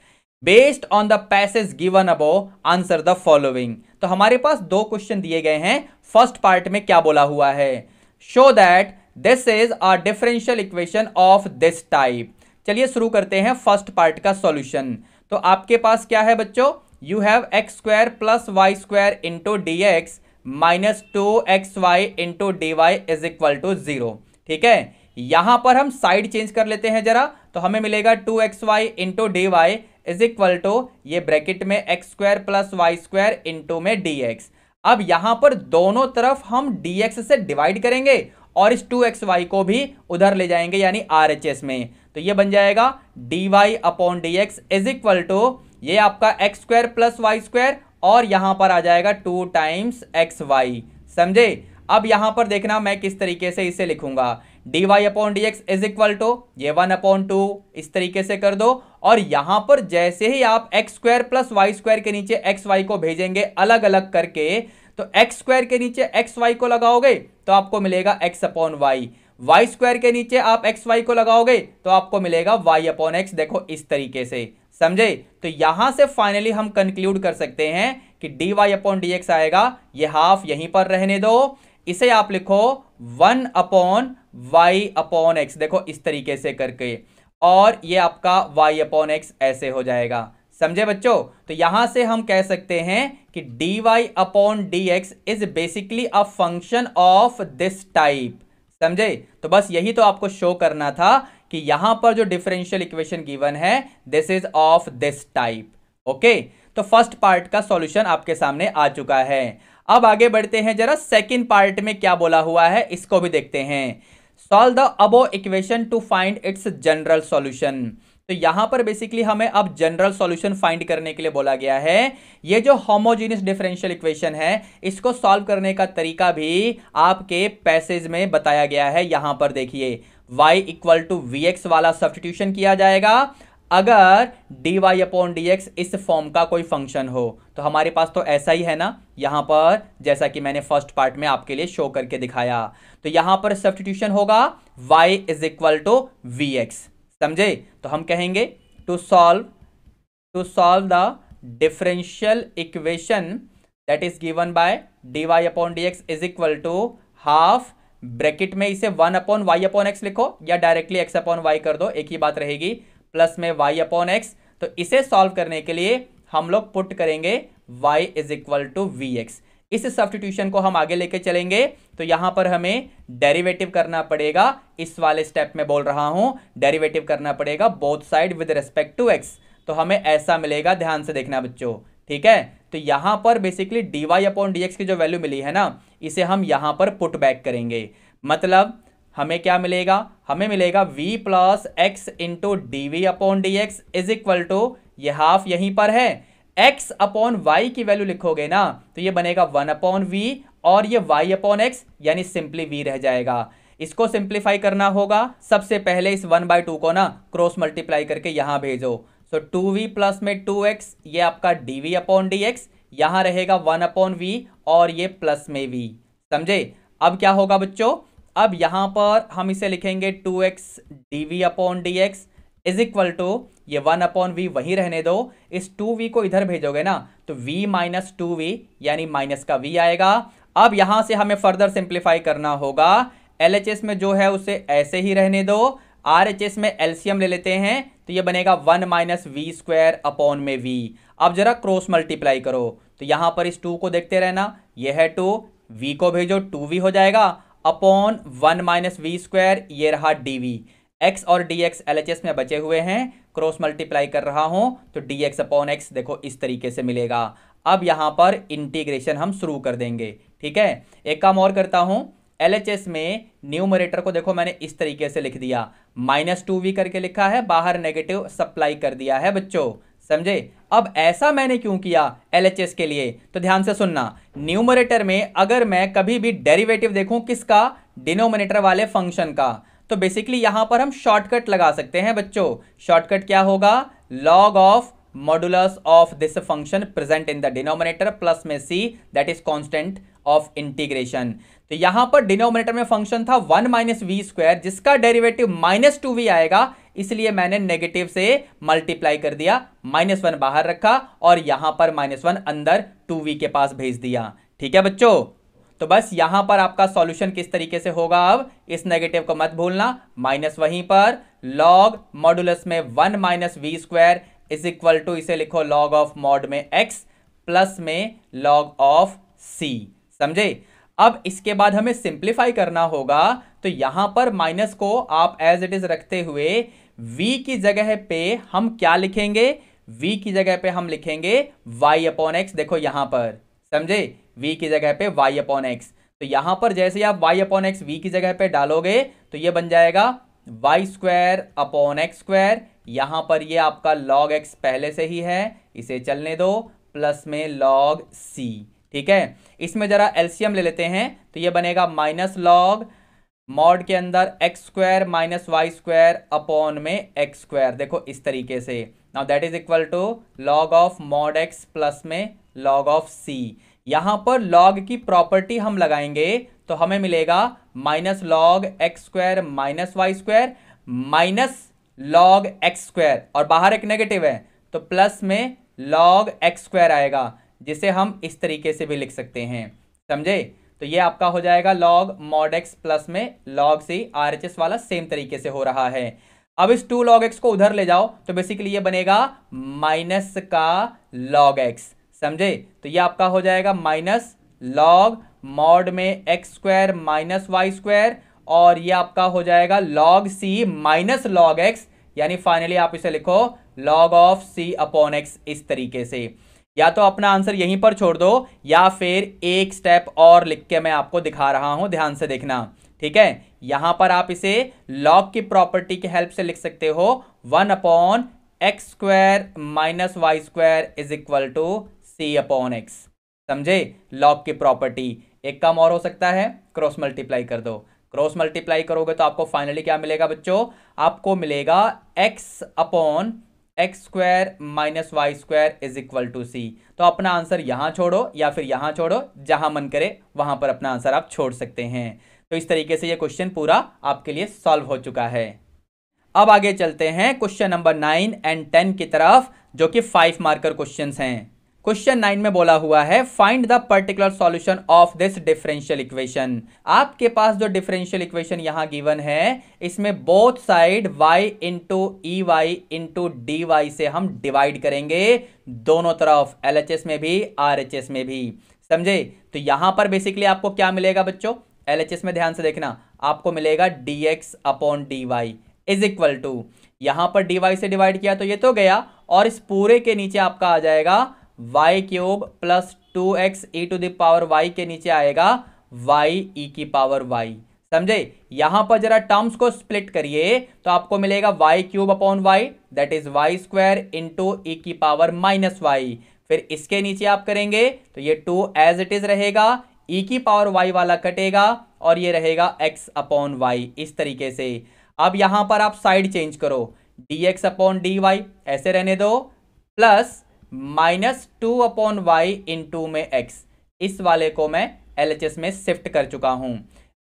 Based on the passage given above, answer the following. तो हमारे पास दो क्वेश्चन दिए गए हैं। फर्स्ट पार्ट में क्या बोला हुआ है, show that this is a differential equation of this type. चलिए शुरू करते हैं फर्स्ट पार्ट का सॉल्यूशन। तो आपके पास क्या है बच्चों, you have x² plus y² into dx -2xy into dy is equal to 0, ठीक है। यहां पर हम साइड चेंज कर लेते हैं जरा, तो हमें मिलेगा 2xy into dy is equal to, ये ब्रैकेट में x² प्लस y² इंटू में dx। अब यहां पर दोनों तरफ हम dx से डिवाइड करेंगे और इस 2xy को भी उधर ले जाएंगे यानी RHS में, तो ये बन जाएगा dy upon dx is equal to, ये आपका x² प्लस y² और यहां पर आ जाएगा 2 टाइम्स xy, समझे। अब यहां पर देखना मैं किस तरीके से इसे लिखूंगा, dy upon dx is equal to, ये 1/2 इस तरीके से कर दो, और यहां पर जैसे ही आप x² प्लस y² के नीचे xy को भेजेंगे अलग अलग करके, तो x² के नीचे xy को लगाओगे तो आपको मिलेगा x अपॉन y, y² के नीचे आप xy को लगाओगे तो आपको मिलेगा y अपॉन x, देखो इस तरीके से, समझे। तो यहां से फाइनली हम कंक्लूड कर सकते हैं कि dy अपॉन dx आएगा, ये हाफ यहीं पर रहने दो, इसे आप लिखो 1 अपॉन y अपॉन x, देखो इस तरीके से करके, और ये आपका y अपॉन x ऐसे हो जाएगा, समझे बच्चों। तो यहां से हम कह सकते हैं कि dy upon dx is basically a function of this type, समझे। तो बस यही तो आपको शो करना था कि यहां पर जो डिफरेंशियल इक्वेशन गिवन है this is of this type, okay. तो फर्स्ट पार्ट का सॉल्यूशन आपके सामने आ चुका है। अब आगे बढ़ते हैं, जरा सेकंड पार्ट में क्या बोला हुआ है इसको भी देखते हैं। Solve the above equation two find its general solution. तो यहां पर बेसिकली हमें अब जनरल सॉल्यूशन फाइंड करने के लिए बोला गया है। ये जो होमोजेनियस डिफरेंशियल इक्वेशन है इसको सॉल्व करने का तरीका भी आपके पैसेज में बताया गया है। यहां पर देखिए y इक्वल टू vx वाला सब्स्टिट्यूशन किया जाएगा अगर dy अपॉन dx इस फॉर्म का कोई फंक्शन हो। तो हमारे पास तो ऐसा ही है ना, यहां पर जैसा कि मैंने फर्स्ट पार्ट में आपके लिए शो करके दिखाया। तो यहां पर सब्स्टिट्यूशन होगा y is equal to vx, समझे। तो हम कहेंगे to solve the differential equation that is given by dy upon dx is equal to half, bracket में इसे 1 अपॉन y अपॉन x लिखो या डायरेक्टली x अपॉन y कर दो, एक ही बात रहेगी, प्लस में y अपॉन x। तो इसे सॉल्व करने के लिए हम लोग पुट करेंगे y is equal to vx। इस सब्स्टिट्यूशन को हम आगे लेके चलेंगे तो यहां पर हमें डेरिवेटिव करना पड़ेगा, इस वाले स्टेप में बोल रहा हूं, डेरिवेटिव करना पड़ेगा both side with respect to x। तो हमें ऐसा मिलेगा, ध्यान से देखना बच्चों, ठीक है। तो यहां पर बेसिकली dy अपॉन dx की जो वैल्यू मिली है ना, इसे हम यहां पर पुट बैक करेंगे। मतलब हमें क्या मिलेगा, हमें मिलेगा v plus x into d v upon d x is equal to, ये हाफ यहीं पर है, x अपॉन वाई की वैल्यू लिखोगे ना तो ये बनेगा 1 अपॉन वी और ये y अपॉन एक्स यानी सिंपली v रह जाएगा। इसको सिंप्लीफाई करना होगा, सबसे पहले इस 1/2 को ना क्रॉस मल्टीप्लाई करके यहां भेजो। सो 2v प्लस में 2x, ये आपका dv अपॉन dx, यहां रहेगा 1 अपॉन v और ये प्लस में v। समझे? अब क्या होगा बच्चों, अब यहां पर हम इसे लिखेंगे 2x dv upon dx is equal to, ये 1 अपॉन वी वहीं रहने दो, इस 2v को इधर भेजोगे ना तो v माइनस 2v यानी माइनस का v आएगा। अब यहां से हमें फर्दर सिंप्लीफाई करना होगा, LHS में जो है उसे ऐसे ही रहने दो, RHS में एलसीएम ले लेते हैं तो ये बनेगा 1 माइनस वी स्क्वायर अपॉन में v। अब जरा क्रॉस मल्टीप्लाई करो तो यहां पर इस 2 को देखते रहना, ये है 2, v को भेजो 2v हो जाएगा अपॉन 1 माइनस वी स्क्वायर, ये रहा dv। x और dx LHS में बचे हुए हैं, क्रॉस मल्टीप्लाई कर रहा हूं तो dx अपॉन x देखो इस तरीके से मिलेगा। अब यहां पर इंटीग्रेशन हम शुरू कर देंगे, ठीक है। एक काम और करता हूं, LHS में न्यूमरेटर को देखो मैंने इस तरीके से लिख दिया, -2v करके लिखा है, बाहर नेगेटिव सप्लाई कर दिया है बच्चों, समझे। अब ऐसा मैंने क्यों किया LHS के लिए, तो ध्यान से सुनना, न्यूमरेटर में अगर मैं कभी भी डेरिवेटिव देखूं किसका, डिनोमिनेटर वाले फंक्शन का, तो बेसिकली यहां पर हम शॉर्टकट लगा सकते हैं बच्चों। शॉर्टकट क्या होगा, log of modulus of this function present in the denominator plus में c that is constant of integration. तो यहां पर डिनोमिनेटर में फंक्शन था 1 माइनस वी स्क्वायर जिसका डेरिवेटिव -2v आएगा, इसलिए मैंने नेगेटिव से मल्टीप्लाई कर दिया, -1 बाहर रखा और यहां पर -1 अंदर 2v के पास भेज दिया, ठीक है बच्चों। तो बस यहां पर आपका सॉल्यूशन किस तरीके से होगा, अब इस नेगेटिव को मत भूलना, माइनस वहीं पर लॉग मॉडुलस में 1 minus v square is equal to, इसे लिखो लॉग ऑफ मॉड में x प्लस में लॉग ऑफ c, समझे। अब इसके बाद हमें सिंप्लीफाई करना होगा, तो यहां पर माइनस को आप एज इट इज रखते हुए v की जगह पे हम क्या लिखेंगे, v की जगह पे हम लिखेंगे y अपॉन एक्स, देखो यहां पर, समझे, v की जगह पे y अपॉन एक्स। तो यहां पर जैसे ही आप y अपॉन एक्स v की जगह पे डालोगे तो ये बन जाएगा y square upon x square, यहां पर ये आपका log x पहले से ही है, इसे चलने दो, प्लस में log c, ठीक है। इसमें जरा एलसीएम ले लेते हैं तो ये बनेगा माइनस लॉग मॉड के अंदर x square minus y square upon में एक्स स्क्वायर, देखो इस तरीके से। Now that is equal to log of mod x plus में लॉग ऑफ सी। यहां पर लॉग की प्रॉपर्टी हम लगाएंगे तो हमें मिलेगा minus log x square minus y square minus log x square, और बाहर एक नेगेटिव है तो प्लस में लॉग एक्स स्क्वायर आएगा, जिसे हम इस तरीके से भी लिख सकते हैं, समझे। तो ये आपका हो जाएगा लॉग मॉड एक्स प्लस में लॉग सी, आरएचएस वाला सेम तरीके से हो रहा है। अब इस 2 log x को उधर ले जाओ तो बेसिकली ये बनेगा माइनस का log x, समझे। तो ये आपका हो जाएगा माइनस लॉग मॉड में x square minus y square, और ये आपका हो जाएगा log c minus log x, यानी फाइनली आप इसे लिखो log of c upon x, इस तरीके से। या तो अपना आंसर यहीं पर छोड़ दो या फिर एक स्टेप और लिख के मैं आपको दिखा रहा हूं, ध्यान से देखना, ठीक है। यहां पर आप इसे log की प्रॉपर्टी की हेल्प से लिख सकते हो 1 upon x square minus y square is equal to c upon x, समझे, log की प्रॉपर्टी। एक काम और हो सकता है, क्रॉस मल्टीप्लाई कर दो, क्रॉस मल्टीप्लाई करोगे तो आपको फाइनली क्या मिलेगा बच्चों, आपको मिलेगा x upon x square minus y square is equal to c. तो अपना आंसर यहां छोड़ो या फिर यहां छोड़ो, जहां मन करे वहां पर अपना आंसर आप छोड़ सकते हैं। तो इस तरीके से ये क्वेश्चन पूरा आपके लिए सॉल्व हो चुका है। अब आगे चलते हैं क्वेश्चन नंबर 9 एंड 10 की तरफ, जो कि 5 मार्कर क्वेश्चंस हैं। क्वेश्चन 9 में बोला हुआ है find the particular solution of this differential equation. आपके पास जो डिफरेंशियल इक्वेशन यहां गिवन है, इसमें both side y into e y into d y से हम डिवाइड करेंगे, दोनों तरफ, LHS में भी RHS में भी, समझे। तो यहां पर बेसिकली आपको क्या मिलेगा बच्चों, LHS में ध्यान से देखना, आपको मिलेगा dx upon d y is equal to, यहां पर डी वाई से डिवाइड किया तो ये तो गया, और इस पूरे के नीचे आपका आ जाएगा y cube plus 2x e to the power y, के नीचे आएगा y e की पावर y, समझे। यहां पर जरा टर्म्स को स्प्लिट करिए तो आपको मिलेगा y cube upon y, that is y square into e की पावर माइनस वाई। फिर इसके नीचे आप करेंगे तो ये 2 एज इट इज रहेगा, ई की पावर वाई वाला कटेगा और ये रहेगा एक्स अपॉन वाई इस तरीके से। अब यहां पर आप साइड चेंज करो, d x upon d y ऐसे रहने दो, plus minus 2 upon y into में एक्स, इस वाले को मैं LHS में शिफ्ट कर चुका हूं,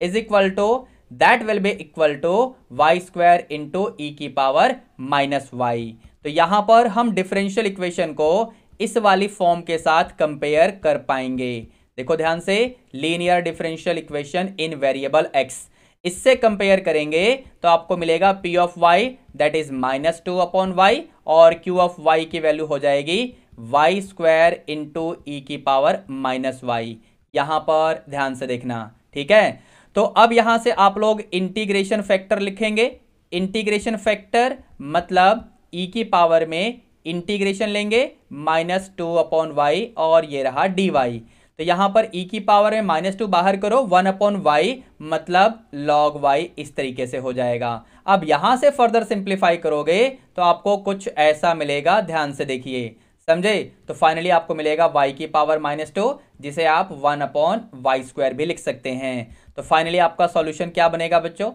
is equal to that will be equal to y square into e की पावर माइनस वाई। तो यहां पर हम डिफरेंशियल इक्वेशन को इस वाली फॉर्म के साथ कंपेयर कर पाएंगे। देखो ध्यान से, linear differential equation in variable x, इससे कंपेयर करेंगे तो आपको मिलेगा p of y that is minus 2 upon y, और क्यू ऑफ वाई की वैल्यू हो जाएगी वाई स्क्वायर इंटू ई की पावर माइनस वाई। यहां पर ध्यान से देखना, ठीक है। तो अब यहां से आप लोग इंटीग्रेशन फैक्टर लिखेंगे। इंटीग्रेशन फैक्टर मतलब ई की पावर में इंटीग्रेशन लेंगे माइनस 2 अपॉन वाई और ये रहा डी वाई। तो यहां पर ई की पावर में माइनस 2 बाहर करो, 1 अपॉन वाई मतलब लॉग वाई, इस तरीके से हो जाएगा। अब यहां से फर्दर सिंप्लीफाई करोगे तो आपको कुछ ऐसा मिलेगा, ध्यान से देखिए, समझे। तो फाइनली आपको मिलेगा y की पावर माइनस 2, जिसे आप 1 अपॉन वाई स्क्वायर भी लिख सकते हैं। तो फाइनली आपका सॉल्यूशन क्या बनेगा बच्चों?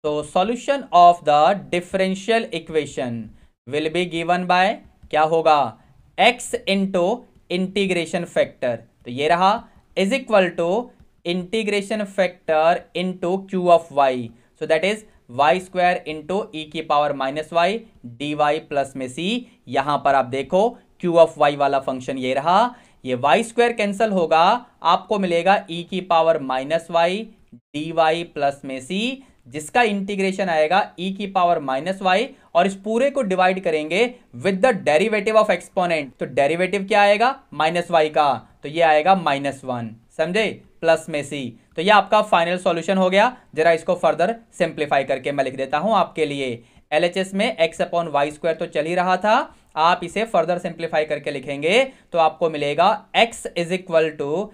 तो solution of the differential equation will be given by, क्या होगा, x इंटू इंटीग्रेशन फैक्टर, तो ये रहा, is equal to integration factor into q of y, so that is y square into e की power minus y d y plus में सी। यहां पर आप देखो क्यू ऑफ वाई वाला फंक्शन ये रहा, ये वाई स्क्वायर कैंसिल होगा, आपको मिलेगा ई की power minus y d y plus में सी, जिसका इंटीग्रेशन आएगा ई की पावर माइनस वाई, और इस पूरे को डिवाइड करेंगे with the derivative of exponent. तो डेरिवेटिव क्या आएगा माइनस वाई का, तो ये आएगा -1, समझे, प्लस में सी। तो ये आपका फाइनल सॉल्यूशन हो गया। जरा इसको फर्दर सिंप्लीफाई करके मैं लिख देता हूं आपके लिए। LHS में x अपॉन वाई स्क्वायर तो चल ही रहा था, आप इसे फर्दर सिंप्लीफाई करके लिखेंगे तो आपको मिलेगा x is equal to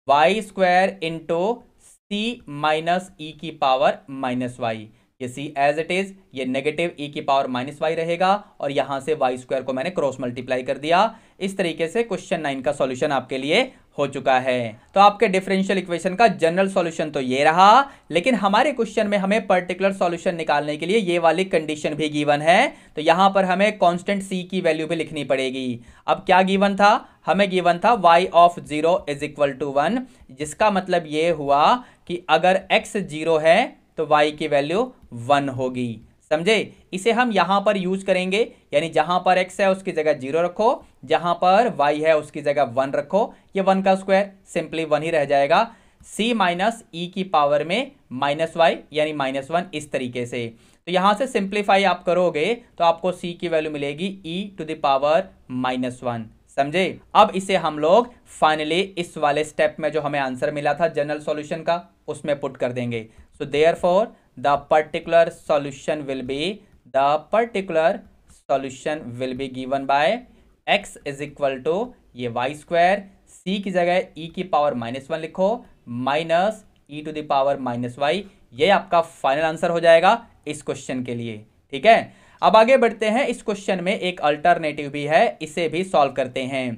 y square into c minus e की पावर माइनस वाई। ये सी एज इट इज, ये नेगेटिव ई की पावर माइनस वाई रहेगा, और यहां से वाई स्क्वायर को मैंने क्रॉस मल्टीप्लाई कर दिया। इस तरीके से क्वेश्चन 9 का सॉल्यूशन आपके लिए हो चुका है। तो आपके डिफरेंशियल इक्वेशन का जनरल सॉल्यूशन तो ये रहा, लेकिन हमारे क्वेश्चन में हमें पर्टिकुलर सॉल्यूशन निकालने के लिए ये वाली कंडीशन भी गिवन है। तो यहां पर हमें कांस्टेंट सी की वैल्यू भी लिखनी पड़ेगी। अब क्या गिवन था, हमें गिवन था y of 0 is equal to 1, जिसका मतलब ये हुआ कि अगर x 0 है तो y की वैल्यू 1 होगी, समझे। इसे हम यहां पर यूज करेंगे, यानी जहां पर x है उसकी जगह 0 रखो, जहां पर y है उसकी जगह 1 रखो, ये 1 का स्क्वायर सिंपली 1 ही रह जाएगा। c माइनस ई की पावर में माइनस वाई यानी -1, इस तरीके से। तो यहां से सिंप्लीफाई आप करोगे तो आपको c की वैल्यू मिलेगी e टू द पावर -1, समझे। अब इसे हम लोग फाइनली इस वाले स्टेप में जो हमें आंसर मिला था जनरल सॉल्यूशन का, उसमें पुट कर देंगे। So therefore the particular solution will be given by x is equal to ये y स्क्वायर, c की जगह e की पावर -1 लिखो, minus e to the power -y। ये आपका फाइनल आंसर हो जाएगा इस क्वेश्चन के लिए, ठीक है। अब आगे बढ़ते हैं, इस क्वेश्चन में एक अल्टरनेटिव भी है, इसे भी सॉल्व करते हैं।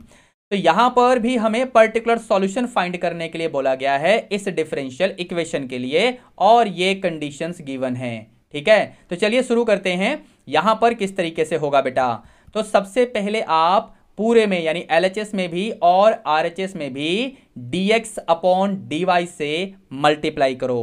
तो यहां पर भी हमें पर्टिकुलर सॉल्यूशन फाइंड करने के लिए बोला गया है इस डिफरेंशियल इक्वेशन के लिए, और ये कंडीशंस गिवन हैं, ठीक है। तो चलिए शुरू करते हैं। यहां पर किस तरीके से होगा बेटा, तो सबसे पहले आप पूरे में यानी LHS में भी और RHS में भी dx अपॉन dy से मल्टीप्लाई करो।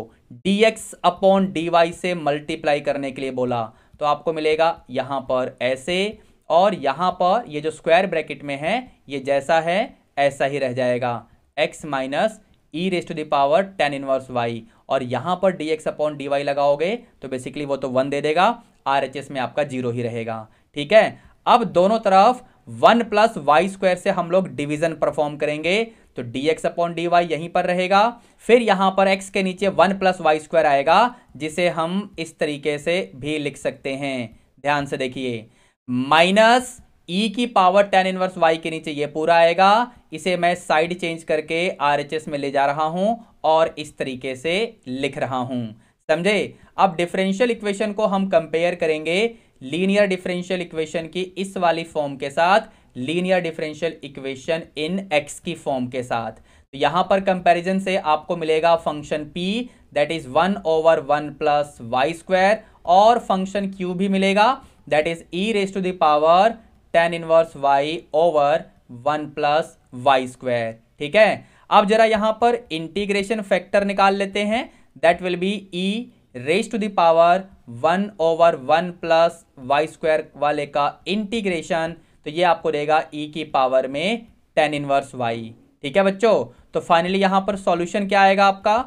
dx अपॉन dy से मल्टीप्लाई करने के लिए बोला, तो आपको मिलेगा यहां पर ऐसे, और यहां पर ये जो स्क्वायर ब्रैकेट में है ये जैसा है ऐसा ही रह जाएगा, x minus e raise to the power tan inverse y, और यहां पर dx अपॉन dy लगाओगे तो बेसिकली वो तो 1 दे देगा, RHS में आपका 0 ही रहेगा, ठीक है। अब दोनों तरफ 1 प्लस वाई स्क्वायर से हम लोग डिवीजन परफॉर्म करेंगे, तो dx अपॉन dy यहीं पर रहेगा। फिर यहां पर x के नीचे 1 प्लस वाई स्क्वायर आएगा, जिसे हम इस तरीके से भी लिख सकते हैं, ध्यान से देखिए, माइनस ई की पावर tan इनवर्स y के नीचे ये पूरा आएगा। इसे मैं साइड चेंज करके RHS में ले जा रहा हूं और इस तरीके से लिख रहा हूं, समझे। अब डिफरेंशियल इक्वेशन को हम कंपेयर करेंगे लीनियर डिफरेंशियल इक्वेशन की इस वाली फॉर्म के साथ linear differential equation in x की फॉर्म के साथ। तो यहां पर कंपैरिजन से आपको मिलेगा function p that is 1/1 plus y square और फंक्शन q भी मिलेगा that is e raise to the power tan inverse y over 1 plus y square. ठीक है, अब जरा यहां पर इंटीग्रेशन फैक्टर निकाल लेते हैं that will be e raise to the power 1/1 plus y square वाले का इंटीग्रेशन, तो ये आपको देगा e की पावर में tan इनवर्स y। ठीक है बच्चों, तो फाइनली यहां पर सॉल्यूशन क्या आएगा आपका,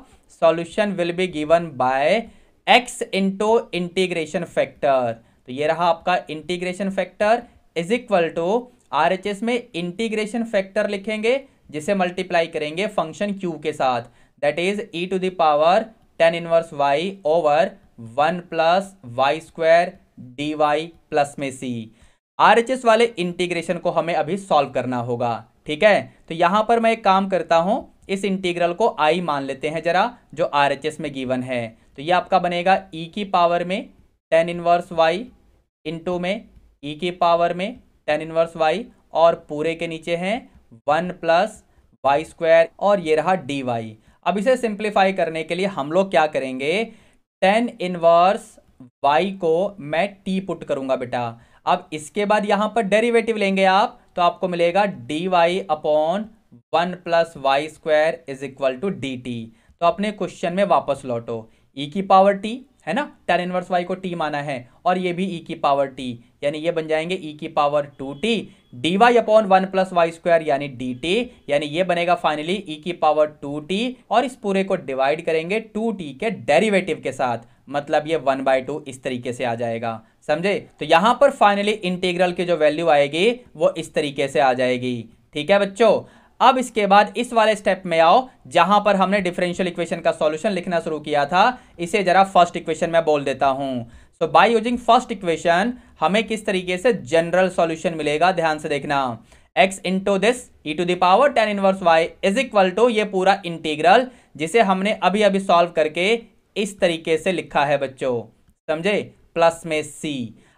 solution will be given by x into integration factor. तो ये रहा आपका integration factor is equal to RHS में इंटीग्रेशन फैक्टर लिखेंगे जिसे मल्टीप्लाई करेंगे फंक्शन q के साथ that is e to the power tan inverse y over 1 plus y square dy plus में c। RHS वाले इंटीग्रेशन को हमें अभी सॉल्व करना होगा। ठीक है, तो यहां पर मैं एक काम करता हूं, इस इंटीग्रल को i मान लेते हैं जरा जो RHS में गिवन है। तो ये आपका बनेगा e की पावर में tan इनवर्स y इंटू में e की पावर में tan इनवर्स y और पूरे के नीचे हैं 1 प्लस वाई स्क्वायर और ये रहा dy। अब इसे सिंप्लीफाई करने के लिए हम लोग क्या करेंगे, tan इनवर्स y को मैं t पुट करूंगा बेटा। अब इसके बाद यहां पर डेरिवेटिव लेंगे आप, तो आपको मिलेगा dy upon 1 plus y square is equal to dt। तो अपने क्वेश्चन में वापस लौटो, e की पावर t है ना, tan इनवर्स y को t माना है और ये भी e की पावर t, यानी ये बन जाएंगे e की power 2t dy upon 1 plus y square यानी dt, यानी ये बनेगा फाइनली e की पावर 2t और इस पूरे को डिवाइड करेंगे 2t के डेरिवेटिव के साथ, मतलब ये 1/2 इस तरीके से आ जाएगा। समझे, तो यहां पर फाइनली इंटीग्रल की जो वैल्यू आएगी वो इस तरीके से आ जाएगी। ठीक है बच्चों, अब इसके बाद इस वाले स्टेप में आओ जहां पर हमने डिफरेंशियल इक्वेशन का सॉल्यूशन लिखना शुरू किया था, इसे जरा फर्स्ट इक्वेशन में बोल देता हूं। सो बाय यूजिंग फर्स्ट इक्वेशन हमें किस तरीके से जनरल सॉल्यूशन मिलेगा, ध्यान से देखना। x into this e to the power tan inverse y is equal to ये पूरा इंटीग्रल जिसे हमने अभी अभी सॉल्व करके इस तरीके से लिखा है बच्चों, समझे, प्लस में c।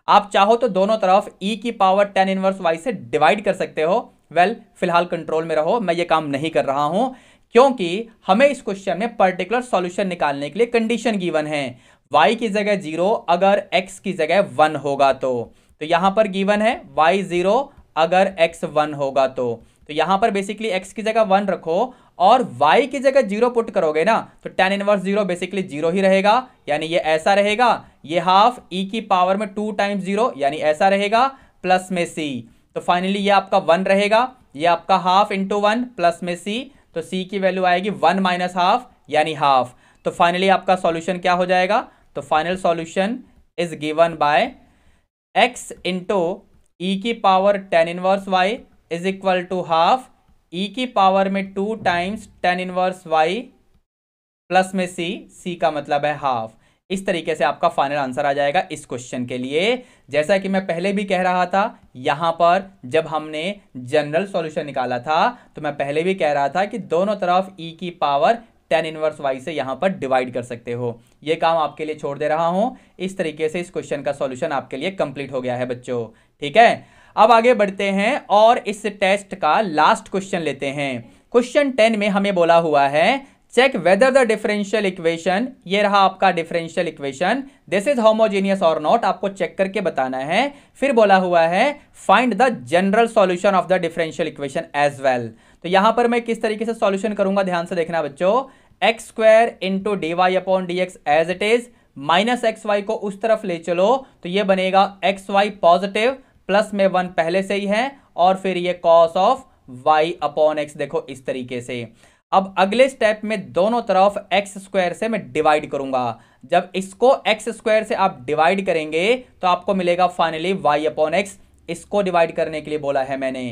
आप चाहो तो दोनों तरफ e की पावर tan इनवर्स y से डिवाइड कर सकते हो। फिलहाल कंट्रोल में रहो, मैं ये काम नहीं कर रहा हूं क्योंकि हमें इस क्वेश्चन में पर्टिकुलर सॉल्यूशन निकालने के लिए कंडीशन गिवन है y की जगह 0 अगर x की जगह 1 होगा तो यहां पर गिवन है y 0 अगर x 1 होगा तो यहां पर बेसिकली x की जगह 1 रखो और y की जगह 0 पुट करोगे ना, तो tan इनवर्स 0 बेसिकली 0 ही रहेगा, यानी ये ऐसा रहेगा, ये हाफ e की पावर में 2 टाइम्स 0 यानी ऐसा रहेगा प्लस में c। तो फाइनली ये आपका 1 रहेगा, ये आपका हाफ इंटू 1 प्लस में c, तो c की वैल्यू आएगी 1 माइनस हाफ यानी हाफ। तो फाइनली आपका सॉल्यूशन क्या हो जाएगा, तो final solution is given by x into e की power tan inverse y is equal to half e की पावर में 2 times tan inverse y plus में c का मतलब है हाफ। इस तरीके से आपका फाइनल आंसर आ जाएगा इस क्वेश्चन के लिए। जैसा कि मैं पहले भी कह रहा था, यहां पर जब हमने जनरल सॉल्यूशन निकाला था तो मैं पहले भी कह रहा था कि दोनों तरफ e की पावर tan इनवर्स y से यहां पर डिवाइड कर सकते हो। ये काम आपके लिए छोड़ दे रहा हूं। इस तरीके से इस क्वेश्चन का सॉल्यूशन आपके लिए कंप्लीट हो गया है बच्चों। ठीक है, अब आगे बढ़ते हैं और इस टेस्ट का लास्ट क्वेश्चन लेते हैं। क्वेश्चन 10 में हमें बोला हुआ है check whether the differential equation, ये रहा आपका differential equation, this is homogeneous और नॉट, आपको चेक करके बताना है। फिर बोला हुआ है find the general solution of the differential equation as well. तो यहां पर मैं किस तरीके से सॉल्यूशन करूंगा, ध्यान से देखना बच्चों। X square into d y upon d x as it is, minus x y को उस तरफ ले चलो तो ये बनेगा एक्स वाई पॉजिटिव प्लस में 1 पहले से ही है और फिर ये cos of y upon x, देखो इस तरीके से। अब अगले स्टेप में दोनों तरफ एक्स स्क्वायर से मैं डिवाइड करूंगा। जब इसको एक्स स्क्वायर से आप डिवाइड करेंगे तो आपको मिलेगा फाइनली वाई अपॉन एक्स, इसको डिवाइड करने के लिए बोला है मैंने।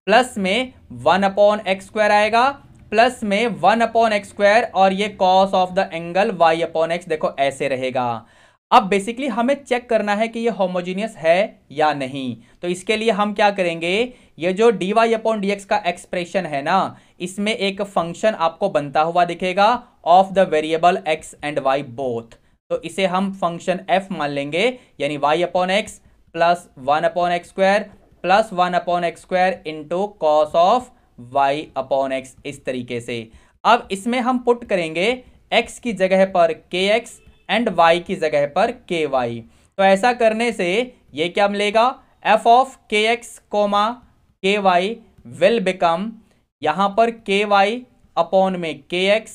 प्लस में 1 अपॉन एक्स स्क्वायर आएगा, प्लस में 1 अपॉन एक्स स्क्वायर और ये cos of the angle y upon x, देखो ऐसे रहेगा। अब बेसिकली हमें चेक करना है कि ये होमोजीनियस है या नहीं। तो इसके लिए हम क्या करेंगे, ये जो dy अपॉन dx का एक्सप्रेशन है ना, इसमें एक फंक्शन आपको बनता हुआ दिखेगा of the variable x and y both. तो इसे हम फंक्शन f मान लेंगे, यानी y upon x plus 1 upon x square plus 1 upon x square into cos of y upon x, इस तरीके से। अब इसमें हम पुट करेंगे x की जगह पर kx एंड y की जगह पर ky। तो ऐसा करने से ये क्या मिलेगा, f of kx comma ky will become, यहां पर ky अपॉन में kx,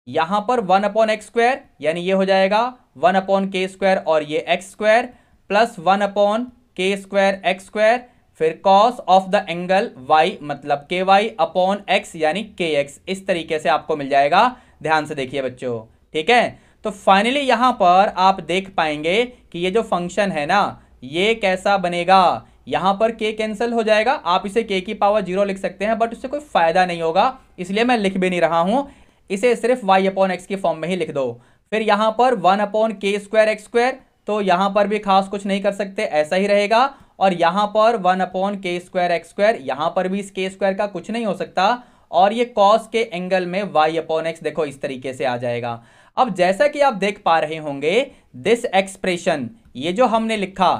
यहां पर 1 अपॉन एक्स स्क्वायर, यानी ये हो जाएगा 1 अपॉन के स्क्वायर और ये एक्स स्क्वायर प्लस 1 अपॉन के स्क्वायर एक्स स्क्वायर, फिर cos of the angle y मतलब के वाई अपॉन एक्स यानी के एक्स, इस तरीके से आपको मिल जाएगा। ध्यान से देखिए बच्चों, ठीक है। तो फाइनली यहां पर आप देख पाएंगे कि ये जो फंक्शन है ना, ये कैसा बनेगा, यहां पर k कैंसिल हो जाएगा, आप इसे k की पावर 0 लिख सकते हैं, बट उससे कोई फायदा नहीं होगा, इसलिए मैं लिख भी नहीं रहा हूं, इसे सिर्फ y अपॉन एक्स की फॉर्म में ही लिख दो। फिर यहां पर 1 अपॉन के स्क्वायर एक्स स्क्वायर, तो यहां पर भी खास कुछ नहीं कर सकते, ऐसा ही रहेगा। और यहां पर 1 अपॉन के स्क्वायर एक्स स्क्वायर, यहां पर भी इस के स्क्वायर का कुछ नहीं हो सकता, और ये कॉस के एंगल में y अपॉन एक्स, देखो इस तरीके से आ जाएगा। अब जैसा कि आप देख पा रहे होंगे, दिस एक्सप्रेशन, ये जो हमने लिखा,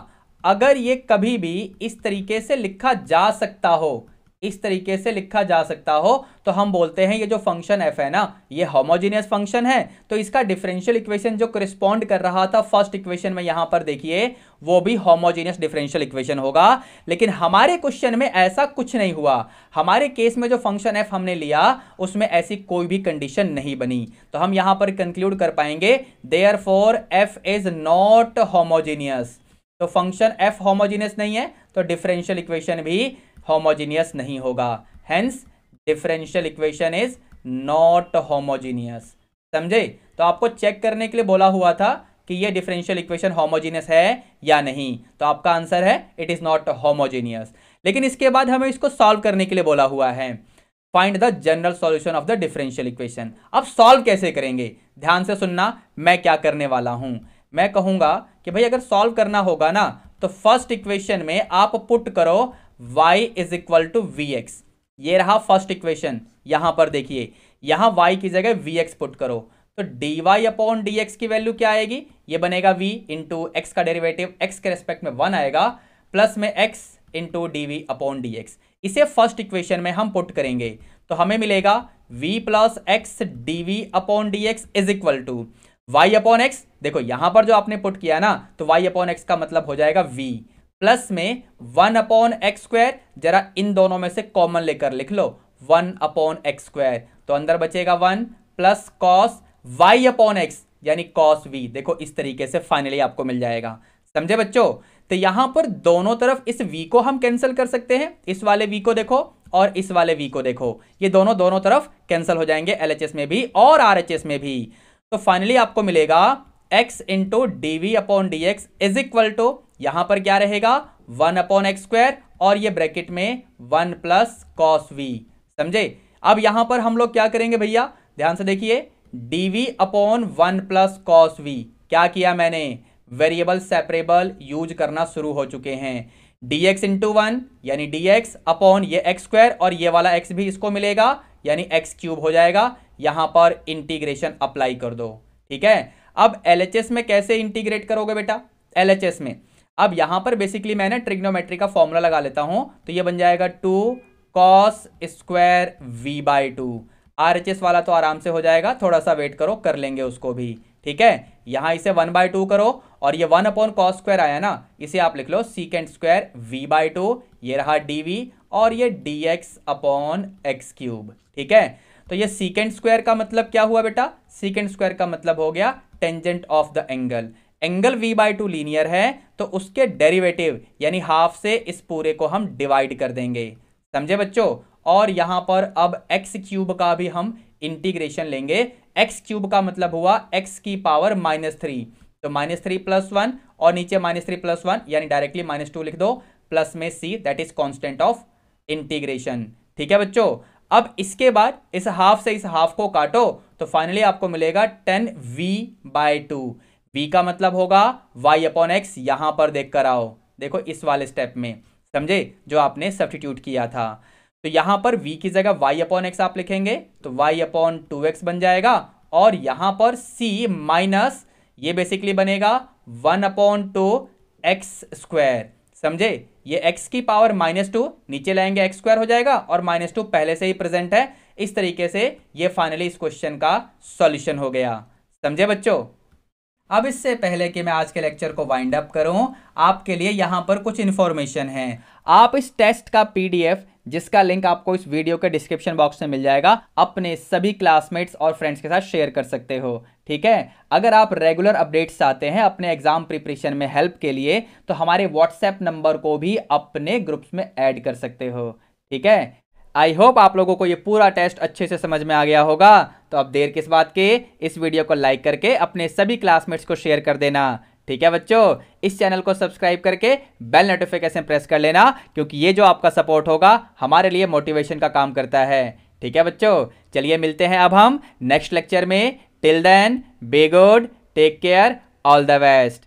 अगर ये कभी भी इस तरीके से लिखा जा सकता हो, इस तरीके से लिखा जा सकता हो, तो हम बोलते हैं ये जो फंक्शन f है ना, ये होमोजेनियस फंक्शन है। तो इसका डिफरेंशियल इक्वेशन जो करिस्पॉन्ड कर रहा था फर्स्ट इक्वेशन में, यहां पर देखिए वो भी होमोजेनियस डिफरेंशियल इक्वेशन होगा। लेकिन हमारे क्वेश्चन में ऐसा कुछ नहीं हुआ, हमारे केस में जो फंक्शन f हमने लिया उसमें ऐसी कोई भी कंडीशन नहीं बनी। तो हम यहां पर कंक्लूड कर पाएंगे therefore f is not homogeneous. तो फंक्शन f होमोजेनियस नहीं है, तो डिफरेंशियल इक्वेशन भी होमोजेनियस नहीं होगा, hence differential equation is not homogeneous. समझे? तो आपको चेक करने के लिए बोला हुआ था कि ये डिफरेंशियल इक्वेशन होमोजेनियस है या नहीं, तो आपका आंसर है इट इज नॉट होमोजेनियस। लेकिन इसके बाद हमें इसको सॉल्व करने के लिए बोला हुआ है, find the general solution of the differential equation. अब सॉल्व कैसे करेंगे, ध्यान से सुनना, मैं क्या करने वाला हूं। मैं कहूंगा कि भाई अगर सॉल्व करना होगा ना, तो फर्स्ट इक्वेशन में आप पुट करो y is equal to v x. ये रहा फर्स्ट इक्वेशन, यहां पर देखिए, यहां y की जगह vx पुट करो, तो dy अपॉन dx की वैल्यू क्या आएगी, ये बनेगा v इंटू एक्स का डेरिवेटिव x के रेस्पेक्ट में 1 आएगा, प्लस में x into d upon d x. इसे फर्स्ट इक्वेशन में हम पुट करेंगे, तो हमें मिलेगा v plus x d upon d x is equal to y upon x. देखो यहां पर जो आपने पुट किया ना, तो y अपॉन एक्स का मतलब हो जाएगा v, प्लस में 1 अपॉन एक्स स्क्वायर, जरा इन दोनों में से कॉमन लेकर लिख लो 1 अपॉन एक्स स्क्वायर, तो अंदर बचेगा 1 plus cos y upon x यानी कॉस v। देखो इस तरीके से फाइनली आपको मिल जाएगा। समझे बच्चों? तो यहां पर दोनों तरफ इस v को हम कैंसिल कर सकते हैं, इस वाले v को देखो और इस वाले v को देखो, ये दोनों तरफ कैंसिल हो जाएंगे, LHS में भी और RHS में भी। तो फाइनली आपको मिलेगा x into d v upon d x is equal to, यहां पर क्या रहेगा 1 अपॉन एक्स स्क्वायर और ये ब्रैकेट में 1 प्लस कॉस वी। समझे? अब यहां पर हम लोग क्या करेंगे भैया, ध्यान से देखिए, dv upon 1 plus cos v, क्या किया मैंने, वेरिएबल सेपरेबल यूज करना शुरू हो चुके हैं। dx इंटू 1 यानी dx अपॉन ये एक्स स्क्वायर और ये वाला x भी इसको मिलेगा यानी x क्यूब हो जाएगा। यहां पर इंटीग्रेशन अप्लाई कर दो, ठीक है। अब LHS में कैसे इंटीग्रेट करोगे बेटा, LHS में अब यहां पर बेसिकली मैंने ट्रिग्नोमेट्री का फॉर्मूला लगा लेता हूं, तो ये बन जाएगा 2 cos square v by 2। RHS वाला तो आराम से हो जाएगा, थोड़ा सा वेट करो, कर लेंगे उसको भी, ठीक है। यहां इसे 1/2 करो और ये 1 अपॉन कॉस स्क्वायर आया ना, इसे आप लिख लो सीकेंट स्क्वायर v बाई 2, ये रहा dv और ये dx अपॉन एक्स क्यूब, ठीक है। तो ये सीकेंट स्क्वायर का मतलब क्या हुआ बेटा, सीकेंट स्क्वायर का मतलब हो गया tangent of the angle. Angle v by 2 linear है, तो उसके डेरिवेटिव यानी हाफ से इस पूरे को हम डिवाइड कर देंगे। समझे बच्चों? और यहां पर अब एक्स क्यूब का भी हम इंटीग्रेशन लेंगे। एक्स क्यूब का मतलब हुआ एक्स की पावर -3, तो -3 प्लस 1 और नीचे -3 प्लस 1 यानी डायरेक्टली -2 लिख दो, प्लस में c that is constant of integration, ठीक है बच्चों। अब इसके बाद इस हाफ से इस हाफ को काटो, तो फाइनली आपको मिलेगा 10v बाई 2। v का मतलब होगा y अपॉन एक्स, यहां पर देख कर आओ, देखो इस वाले स्टेप में, समझे, जो आपने सब्स्टिट्यूट किया था। तो यहां पर v की जगह y अपॉन एक्स आप लिखेंगे, तो y अपॉन 2x बन जाएगा, और यहां पर c माइनस ये बेसिकली बनेगा 1/2 x²। समझे? ये x की पावर -2 नीचे लाएंगे x² हो जाएगा और -2 पहले से ही प्रेजेंट है। इस तरीके से ये फाइनली इस क्वेश्चन का सॉल्यूशन हो गया। समझे बच्चों? अब इससे पहले कि मैं आज के लेक्चर को वाइंड अप करूं, आपके लिए यहां पर कुछ इंफॉर्मेशन है। आप इस टेस्ट का पीडीएफ, जिसका लिंक आपको इस वीडियो के डिस्क्रिप्शन बॉक्स में मिल जाएगा, अपने सभी क्लासमेट्स और फ्रेंड्स के साथ शेयर कर सकते हो। ठीक है? अगर आप रेगुलर अपडेट्स चाहते हैं अपने एग्जाम प्रिपरेशन में हेल्प के लिए, तो हमारे व्हाट्सएप नंबर को भी अपने ग्रुप्स में ऐड कर सकते हो। ठीक है? आई होप आप लोगों को ये पूरा टेस्ट अच्छे से समझ में आ गया होगा। तो अब देर किस बात के, इस वीडियो को लाइक करके अपने सभी क्लासमेट्स को शेयर कर देना। ठीक है बच्चों? इस चैनल को सब्सक्राइब करके बेल नोटिफिकेशन प्रेस कर लेना, क्योंकि ये जो आपका सपोर्ट होगा हमारे लिए मोटिवेशन का काम करता है। ठीक है बच्चों? चलिए मिलते हैं अब हम नेक्स्ट लेक्चर में। Till then, be good, take care, all the best.